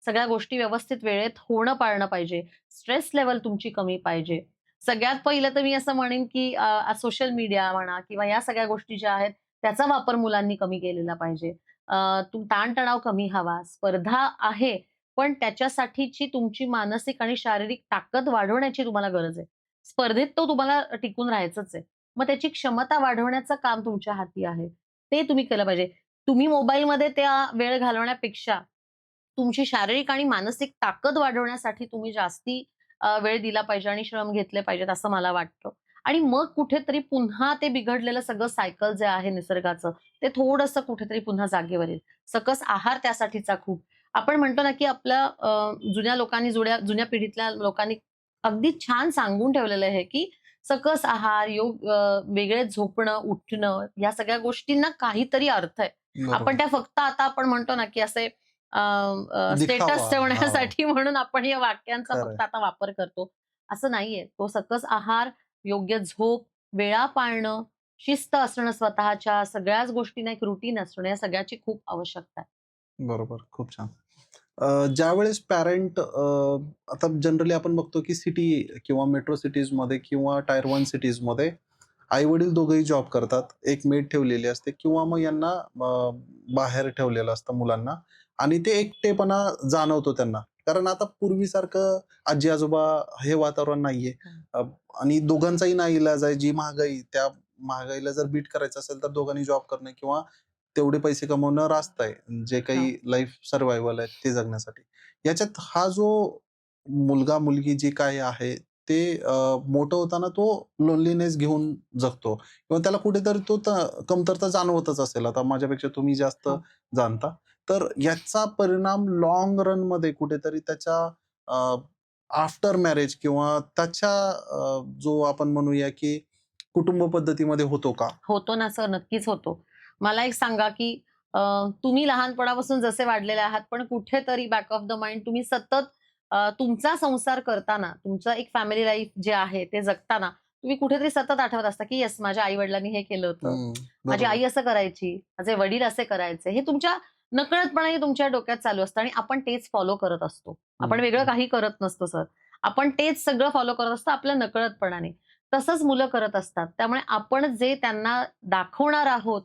सगळ्या गोष्टी व्यवस्थित वेळेत होणं पाळणं पाहिजे. स्ट्रेस लेव्हल तुमची कमी पाहिजे. सगळ्यात पहिलं तर मी असं म्हणेन, की सोशल मीडिया म्हणा किंवा या सगळ्या गोष्टी ज्या आहेत, त्याचा वापर मुलांनी कमी केलेला पाहिजे. ताणतणाव कमी हवा. स्पर्धा आहे, पण त्याच्यासाठीची तुमची मानसिक आणि शारीरिक ताकद वाढवण्याची तुम्हाला गरज आहे. स्पर्धेत तो तुम्हाला टिकून राहायचंच आहे. मग त्याची क्षमता वाढवण्याचं काम तुमच्या हाती आहे. ते तुम्ही केलं पाहिजे. तुम्ही मोबाईलमध्ये त्या वेळ घालवण्यापेक्षा तुमची शारीरिक आणि मानसिक ताकद वाढवण्यासाठी तुम्ही जास्ती वेळ दिला पाहिजे आणि श्रम घेतले पाहिजेत असं मला वाटतं. आणि मग कुठेतरी पुन्हा ते बिघडलेलं सगळं सायकल जे आहे निसर्गाचं, ते थोडंसं कुठेतरी पुन्हा जागेवर येईल. सकस आहार त्यासाठीचा खूप. आपण म्हणतो ना, की आपल्या जुन्या लोकांनी जुन्या पिढीतल्या लोकांनी अगदी छान सांगून ठेवलेलं आहे, की सकस आहार, वेगळे झोपणं, उठणं या सगळ्या गोष्टींना काहीतरी अर्थ आहे. आपण बरोबर. त्या फक्त आता आपण म्हणतो ना, की असे दिखावा. स्टेटस हां. ठेवण्यासाठी म्हणून आपण या वाक्यांचा खरंय. फक्त आता वापर करतो. असं नाहीये. तो सकस आहार, योग्य झोप, वेळा पाळणं, शिस्त असणं स्वतःच्या, सगळ्याच गोष्टींना एक रुटीन असणं, या सगळ्याची खूप आवश्यकता आहे. बरोबर. खूप छान. ज्यावेळेस पॅरेंट आता जनरली आपण बघतो की सिटी किंवा मेट्रो सिटीजमध्ये किंवा टायर 1 सिटीजमध्ये आई-वडील दोघंही जॉब करतात. एक मेड ठेवलेली असते किंवा मग यांना बाहेर ठेवलेलं असतं मुलांना आणि ते एकटेपणा जाणवतो त्यांना. कारण आता पूर्वीसारखं आजी आजोबा हे वातावरण नाहीये. अ, आणि दोघांचाही नाईलाज आहे. जी महागाई, त्या महागाईला जर बीट करायचं असेल तर दोघांनी जॉब करणं किंवा तेवढे पैसे कमवणं रास्त आहे. जे काही लाईफ सर्व्हायव्हल आहे ते जगण्यासाठी. याच्यात हा जो मुलगा-मुलगी जे काही आहे ते मोठं होताना तो लोनलीनेस घेऊन जगतो किंवा त्याला कुठेतरी तो कमतरता जाणवतच असेल. आता माझ्यापेक्षा तुम्ही जास्त हो. जाणता. तर याचा परिणाम लाँग रनमध्ये कुठेतरी त्याच्या आफ्टर मॅरेज किंवा त्याच्या जो आपण म्हणूया की कुटुंब पद्धतीमध्ये होतो का? होतो ना सर, नक्कीच होतो. मला एक सांगा, की तुम्ही लहानपणापासून जसे वाढलेले आहात, पण कुठेतरी बॅक ऑफ द माइंड तुम्ही सतत तुमचा संसार करताना, तुमचं एक फॅमिली लाईफ जे आहे ते जगताना, तुम्ही कुठेतरी सतत आठवत असता, की येस माझ्या आई-वडिलांनी हे केलं होतं. हं, माझी बरोबर. आई असं करायची, माझे वडील असे करायचे. हे तुमच्या नकळतपणाने तुमच्या डोक्यात चालू असतं आणि आपण तेच फॉलो करत असतो. आपण हं, वेगळं हं. काही करत नसतो सर. आपण तेच सगळं फॉलो करत असतो आपल्या नकळतपणाने. तसंच मुलं करत असतात. त्यामुळे आपण जे त्यांना दाखवणार आहोत,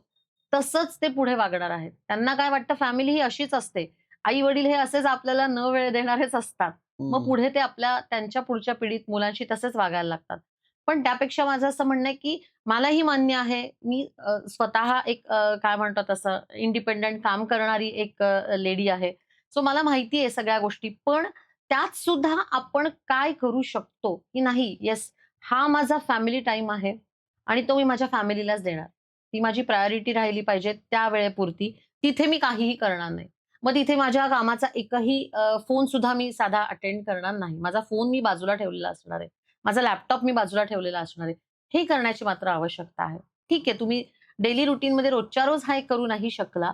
तसंच ते पुढे वागणार आहेत. त्यांना काय वाटतं फॅमिली ही अशीच असते. आई-वडील हे असेच आपल्याला न वेळ देणारेच असतात. मग हं. पुढे ते त्यांच्या पुढच्या पिढीत मुलांशी तसेच वागायला लागतात. पण त्यापेक्षा माझं असं म्हणणं आहे, की मलाही मान्य आहे. मी स्वतः एक काय म्हणतात तसं इंडिपेंडंट काम करणारी एक लेडी आहे. सो मला माहिती आहे सगळ्या गोष्टी. पण त्यात सुद्धा आपण काय करू शकतो, की नाही येस हा माझा फॅमिली टाईम आहे आणि तो मी माझ्या फॅमिलीलाच देणार. ती माझी प्रायोरिटी राहिली पाहिजे त्या वेळेपुरती. तिथे मी काहीही करणार नाही. मग तिथे माझ्या कामाचा एकही फोन सुद्धा मी साधा अटेंड करणार नाही. माझा फोन मी बाजूला ठेवलेला असणार आहे. माझा लॅपटॉप मी बाजूला ठेवलेला असणार आहे. हे करण्याची मात्र आवश्यकता आहे. ठीक आहे, तुम्ही डेली रुटीनमध्ये रोजच्या रोज हा एक करू नाही शकला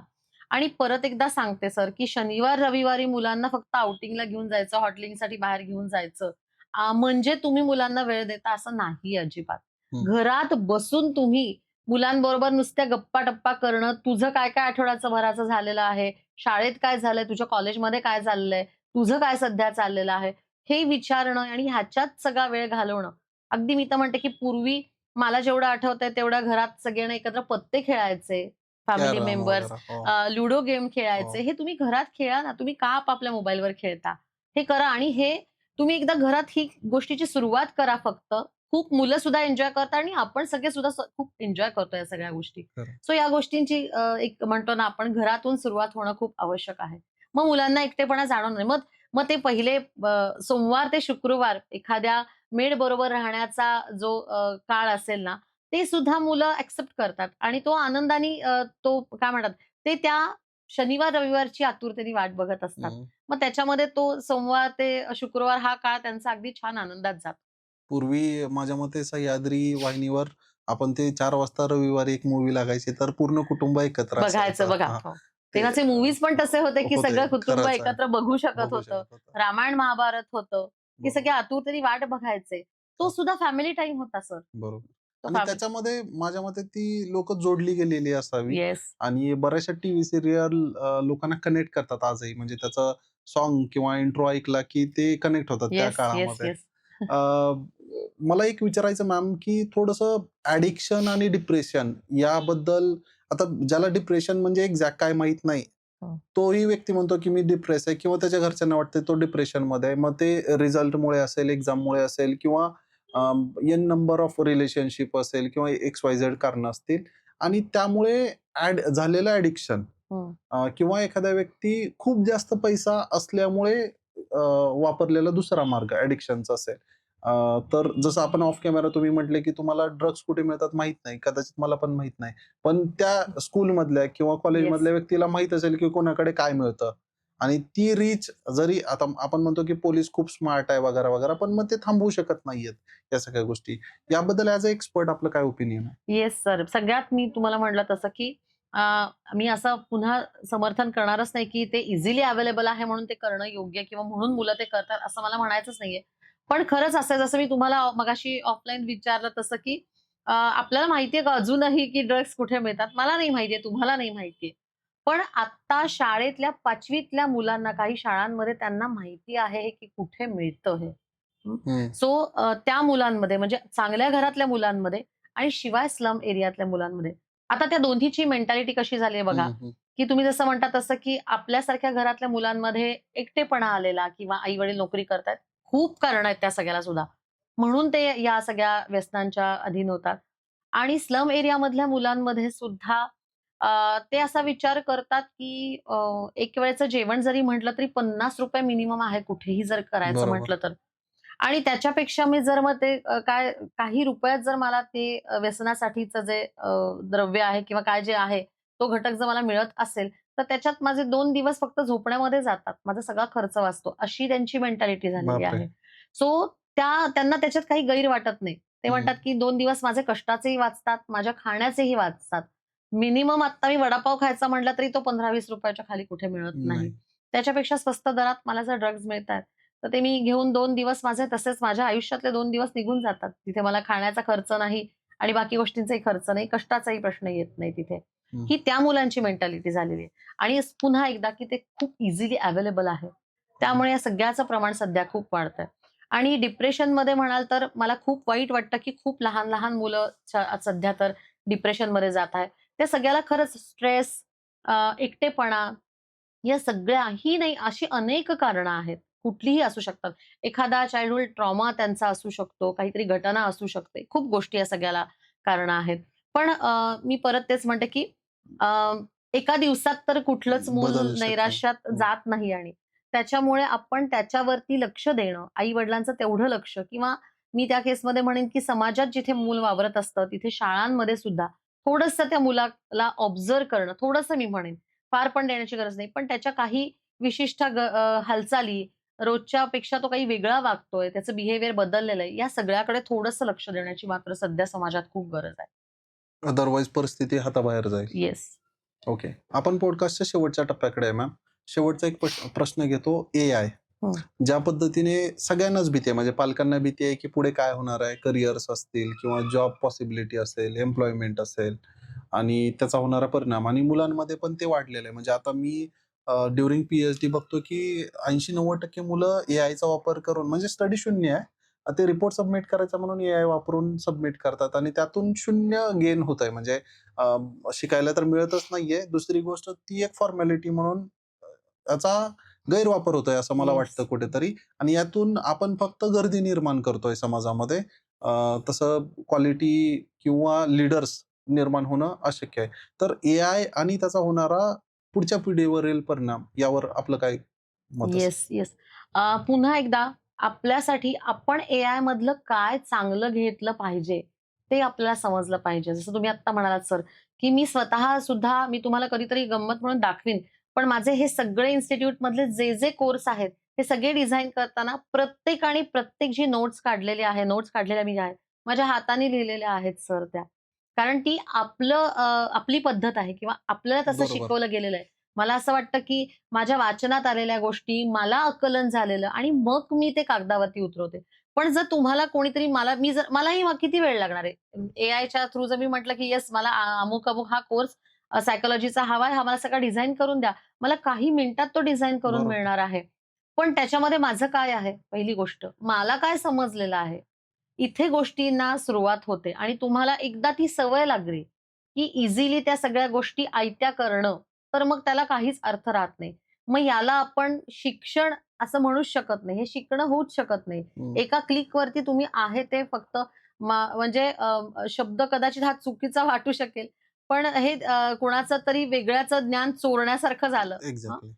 आणि परत एकदा सांगते सर, की शनिवार, रविवारी मुलांना फक्त आउटिंगला घेऊन जायचं, हॉटेलिंगसाठी बाहेर घेऊन जायचं. म्हणजे तुम्ही मुलांना वेळ देता असं नाही अजिबात. हं. घरात बसून तुम्ही मुलांबरोबर नुसत्या गप्पा-टप्पा करणं, तुझं काय-काय आठवड्याचं भराचं झालेलं आहे, शाळेत काय झालंय, तुझ्या कॉलेजमध्ये काय चाललंय, तुझं काय सध्या चाललेलं आहे, हे विचारणं आणि ह्याच्यात सगळा वेळ घालवणं. अगदी मी तर म्हणते, की पूर्वी मला जेवढं आठवतंय तेवढ्या घरात सगळेजण एकत्र पत्ते खेळायचे, फॅमिली कॅरम मेंबर्स, वगैरे. हो, लुडो गेम हो. खेळायचे. हे तुम्ही घरात खेळा ना. तुम्ही का आपापल्या मोबाईलवर खेळता? हे करा आणि हे तुम्ही एकदा घरात ही गोष्टीची सुरुवात करा फक्त. खूप मुलं सुद्धा एन्जॉय करतात आणि आपण सगळे सुद्धा खूप एन्जॉय करतो या सगळ्या गोष्टी. खरं. सो या गोष्टींची एक म्हणतो ना आपण घरातून सुरुवात होणं खूप आवश्यक आहे. मग मुलांना एकटेपणा जाणवणार नाही. मग मग ते पहिले सोमवार ते शुक्रवार एखाद्या मेड बरोबर राहण्याचा जो काळ असेल ना, ते सुद्धा मुलं एक्सेप्ट करतात आणि तो आनंदाने तो काय म्हणतात, ते त्या शनिवार, रविवारची आतुरतेने वाट बघत असतात. हं. मग त्याच्यामध्ये तो सोमवार ते शुक्रवार हा काळ त्यांचा अगदी छान आनंदात जातो. पूर्वी माझ्या मते सह्याद्री वाहिनीवर आपण ते 4 वाजता रविवारी एक मूव्ही लागायची, तर पूर्ण कुटुंब एकत्र बघायचं असायचं. बघा. हां, हो. ते तेव्हाचे मूव्हीज पण तसे होते, की होते. सगळं कुटुंब खरंच आहे. एकत्र बघू शकत बघू होतं. शकत होतं. रामायण, महाभारत होतं. ही सगळी बरोबर. आतुरतेने वाट बघायचे. तो हो, सुद्धा फॅमिली टाईम होता सर. बरोबर. तो आणि त्याच्यामध्ये माझ्या मते ती लोकं जोडली गेलेली असावी येस. आणि बऱ्याचशा टीव्ही सीरियल लोकांना कनेक्ट करतात आजही. म्हणजे त्याचं सॉन्ग किंवा इंट्रो ऐकला, की ते कनेक्ट होतात त्या येस, येस, काळामध्ये. येस. अ, मला एक विचारायचं मॅम, की थोडंसं ॲडिक्शन आणि डिप्रेशन याबद्दल आता ज्याला डिप्रेशन म्हणजे एक्झॅक्ट काय माहीत नाही. हं. तोही व्यक्ती म्हणतो, की मी डिप्रेस आहे किंवा त्याच्या घरच्यांना वाटतंय तो डिप्रेशनमध्ये आहे. मग ते रिझल्टमुळे असेल, एक्झाममुळे असेल किंवा एन नंबर ऑफ रिलेशनशिप असेल किंवा एक्स-वाय-झेड कारणं असतील आणि त्यामुळे झालेलं ॲडिक्शन हं. किंवा एखादा व्यक्ती खूप जास्त पैसा असल्यामुळे वापरलेला दुसरा मार्ग ॲडिक्शनचा असेल. तर जसं आपण ऑफ कॅमेरा तुम्ही म्हटले, की तुम्हाला ड्रग्स कुठे मिळतात माहीत नाही. कदाचित मला पण माहीत नाही. पण त्या स्कूलमधल्या किंवा येस. कॉलेजमधल्या व्यक्तीला माहीत असेल, की कोणाकडे काय मिळतं आणि ती रीच जरी आता आपण म्हणतो, की पोलीस खूप स्मार्ट आहे वगैरे, वगैरे. पण मग ते थांबवू शकत नाहीयेत या सगळ्या गोष्टी. याबद्दल ॲज अ एक्सपर्ट आपलं काय ओपिनियन आहे? Yes sir. सगळ्यात मी तुम्हाला म्हटलं तसं, की अ, मी असं पुन्हा समर्थन करणारच नाही, की ते इझिली अवेलेबल आहे म्हणून ते करणं योग्य किंवा म्हणून मुलं ते करतात असं मला म्हणायचंच नाहीये. पण खरंच असं जसं मी तुम्हाला मगाशी ऑफलाईन विचारलं तसं, की आपल्याला माहिती का अजूनही, की ड्रग्स कुठे मिळतात? मला नाही माहिती तुम्हाला नाही माहिती पण आत्ता शाळेतल्या 5वीतल्या मुलांना काही शाळांमध्ये त्यांना माहिती आहे, की कुठे मिळतं हे. हं. सो त्या मुलांमध्ये म्हणजे चांगल्या घरातल्या मुलांमध्ये आणि शिवाय स्लम एरियातल्या मुलांमध्ये. आता त्या दोन्हीची मेंटॅलिटी कशी झाली आहे बघा. हं, हं. की तुम्ही जसं म्हणता तसं की आपल्यासारख्या घरातल्या मुलांमध्ये एकटेपणा आलेला किंवा आई-वडील नोकरी करतायत. खूप कारणं आहेत त्या सगळ्याला सुद्धा. म्हणून ते या सगळ्या व्यसनांच्या अधीन होतात. आणि स्लम एरियामधल्या मुलांमध्ये सुद्धा ते असा विचार करतात की एक वेळेचं जेवण जरी म्हटलं तरी ₹50 मिनिमम आहे कुठेही जर करायचं बरोबर. म्हटलं तर. आणि त्याच्यापेक्षा मी जर मग ते काही रुपयात जर मला ते व्यसनासाठीचं जे द्रव्य आहे किंवा काय जे आहे, तो घटक जर मला मिळत असेल, तर त्याच्यात माझे 2 दिवस फक्त झोपण्यामध्ये जातात. माझा सगळा खर्च वाचतो. अशी त्यांची मेंटॅलिटी झालेली बापरे! आहे. सो त्यांना त्याच्यात काही गैर वाटत नाही. ते हं. म्हणतात, की 2 दिवस माझे कष्टाचेही वाचतात, माझ्या खाण्याचेही वाचतात. मिनिमम आत्ता मी वडापाव खायचा म्हटला तरी तो ₹15-20 च्या खाली कुठे मिळत नाही. नाही. त्याच्यापेक्षा स्वस्त दरात मला जर ड्रग्ज मिळतायत, तर ते मी घेऊन 2 दिवस माझे तसेच माझ्या आयुष्यातले 2 दिवस निघून जातात. तिथे मला खाण्याचा खर्च नाही आणि बाकी गोष्टींचाही खर्च नाही, कष्टाचाही प्रश्न येत नाही तिथे. हं. ही त्या मुलांची मेंटॅलिटी झालेली आहे. आणि पुन्हा एकदा की ते खूप इझिली अवेलेबल आहे. त्यामुळे या सगळ्याचं प्रमाण सध्या खूप वाढतंय. आणि डिप्रेशनमध्ये म्हणाल तर मला खूप वाईट वाटतं, की खूप लहान-लहान मुलं सध्या तर डिप्रेशनमध्ये जात आहेत. त्या सगळ्याला खरंच स्ट्रेस, एकटेपणा या सगळ्या ही नाही अशी अनेक कारणं आहेत. कुठलीही असू शकतात. एखादा चाइल्डहूड ट्रॉमा त्यांचा असू शकतो, काहीतरी घटना असू शकते. खूप गोष्टी या सगळ्याला कारणं आहेत. पण मी परत तेच म्हणते, की अ, एका दिवसात तर कुठलंच मूल बदल शक्य नाही. नैराश्यात हो. जात नाही आणि त्याच्यामुळे आपण त्याच्यावरती लक्ष देणं, आई-वडिलांचं तेवढं लक्ष किंवा मी त्या केसमध्ये म्हणेन, की समाजात जिथे मूल वावरत असतं, तिथे शाळांमध्ये सुद्धा थोडंसं त्या मुलाला ऑब्झर्व्ह करणं, थोडंसं मी म्हणेन. फार पण देण्याची गरज नाही. पण त्याच्या काही विशिष्ट हालचाली, रोजच्या पेक्षा तो काही वेगळा वागतोय, त्याचं बिहेवियर बदललेलं आहे, या सगळ्याकडे थोडंसं लक्ष देण्याची मात्र सध्या समाजात खूप गरज आहे. अदरवाईज परिस्थिती हाताबाहेर जाईल. येस. ओके. आपण पॉडकास्टच्या शेवटच्या टप्प्याकडे आहे मॅम. शेवटचा एक प्रश्न घेतो एआय. हं. ज्या पद्धतीने सगळ्यांनाच भीती आहे म्हणजे पालकांना भीती आहे, की पुढे काय होणार आहे? करिअर्स असतील किंवा जॉब पॉसिबिलिटी असेल, एम्प्लॉयमेंट असेल आणि त्याचा होणारा परिणाम आणि मुलांमध्ये पण ते वाढलेलं आहे. म्हणजे आता मी ड्युरिंग पी-एच-डी बघतो, की 80-90% मुलं एआयचा वापर करून म्हणजे स्टडी शून्य आहे. ते रिपोर्ट सबमिट करायचा म्हणून एआय वापरून सबमिट करतात आणि त्यातून शून्य गेन होतंय. म्हणजे अ, शिकायला तर मिळतच नाहीये. दुसरी गोष्ट ती एक फॉर्मॅलिटी म्हणून त्याचा गैरवापर होतोय असं मला येस. वाटतं कुठेतरी आणि यातून आपण फक्त गर्दी निर्माण करतोय समाजामध्ये. तसं क्वालिटी किंवा लीडर्स निर्माण होणं अशक्य आहे. तर एआय आणि त्याचा होणारा पुढच्या पिढीवरील परिणाम यावर आपलं काय मत असेल? Yes, yes. पुन्हा एकदा आपल्यासाठी आपण एआय मधलं काय चांगलं घेतलं पाहिजे, ते आपल्याला समजलं पाहिजे. जसं तुम्ही आत्ता म्हणालात सर, की मी स्वतः सुद्धा मी तुम्हाला कधीतरी गंमत म्हणून दाखवीन. पण माझे हे सगळे इन्स्टिट्यूटमधले जे कोर्स आहेत, हे सगळे डिझाइन करताना प्रत्येकाने प्रत्येक जी नोट्स काढलेली आहे, नोट्स काढलेल्या मी आहेत, माझ्या हाताने लिहिलेल्या आहेत सर त्या. कारण ती आपली पद्धत आहे किंवा आपल्याला तसं बरोबर. शिकवलं गेलेलं आहे. मला असं वाटतं, की माझ्या वाचनात आलेल्या गोष्टी, मला आकलन झालेलं आणि मग मी ते कागदावरती उतरवते. पण जर तुम्हाला कोणीतरी मलाही मग किती वेळ लागणार आहे? एआयच्या थ्रू जर मी म्हटलं, की येस मला अमुक-अमुक हा कोर्स सायकॉलॉजीचा हवा आहे, हा मला सगळा डिझाइन करून द्या. मला काही मिनिटात तो डिझाइन करून बरोबर. मिळणार आहे. पण त्याच्यामध्ये माझं काय आहे? पहिली गोष्ट, मला काय समजलेलं आहे? इथे गोष्टींना सुरुवात होते आणि तुम्हाला एकदा ती सवय लागली, की इझिली त्या सगळ्या गोष्टी आयत्या करणं, तर मग त्याला काहीच अर्थ राहत नाही. मग याला आपण शिक्षण असं म्हणूच शकत नाही. हे शिकणं होऊच शकत नाही. हं. एका क्लिकवरती तुम्ही आहे ते फक्त म्हणजे शब्द कदाचित हा चुकीचा वाटू शकेल. पण हे कुणाचं तरी वेगळ्याचं ज्ञान चोरण्यासारखं झालं. हं. एक्झॅक्टली.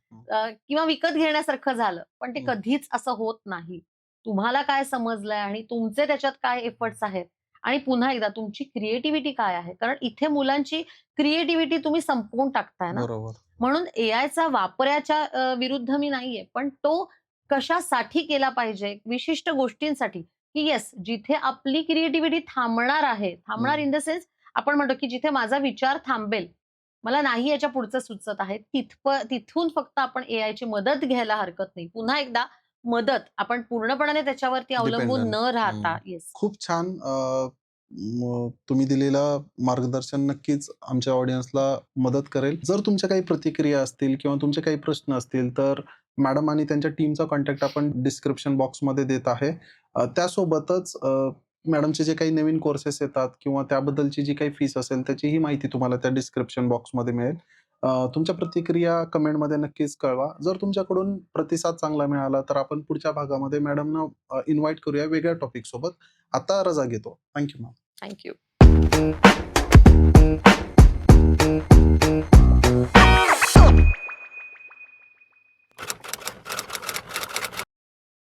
किंवा विकत घेण्यासारखं झालं. पण ते हं. कधीच असं होत नाही. तुम्हाला काय समजलंय आणि तुमचे त्याच्यात काय एफर्ट्स आहेत आणि पुन्हा एकदा तुमची क्रिएटिव्हिटी काय आहे? कारण इथे मुलांची क्रिएटिव्हिटी तुम्ही संपवून टाकताय ना. बरोबर. म्हणून एआयचा वापराच्या विरुद्ध मी नाहीये. पण तो कशासाठी केला पाहिजे? विशिष्ट गोष्टींसाठी, की येस जिथे आपली क्रिएटिव्हिटी थांबणार आहे. थांबणार हं. इन द सेन्स आपण म्हणतो, की जिथे माझा विचार थांबेल. मला नाही याच्या पुढचं सुचत आहे. तिथून फक्त आपण एआयची मदत घ्यायला हरकत नाही. पुन्हा एकदा मदत आपण पूर्णपणाने त्याच्यावरती अवलंबून डिपेंडंट. न राहता हं. येस. खूप छान. तुम्ही दिलेलं मार्गदर्शन नक्कीच आमच्या ऑडियन्सला मदत करेल. जर तुमच्या काही प्रतिक्रिया असतील किंवा तुमचे काही प्रश्न असतील, तर मॅडम आणि त्यांच्या टीमचा कॉन्टॅक्ट आपण डिस्क्रिप्शन बॉक्समध्ये देत आहे. त्यासोबतच मॅडमचे जे काही नवीन कोर्सेस येतात किंवा त्याबद्दलची जी काही फीस असेल, त्याचीही माहिती तुम्हाला त्या डिस्क्रिप्शन बॉक्समध्ये मिळेल. तुमच्या प्रतिक्रिया कमेंटमध्ये नक्कीच कळवा. जर तुमच्याकडून प्रतिसाद चांगला मिळाला तर आपण पुढच्या भागामध्ये मॅडमना इन्व्हाइट करूया वेगळ्या टॉपिक सोबत. आता रजा घेतो. Thank you ma'am. थँक्यू.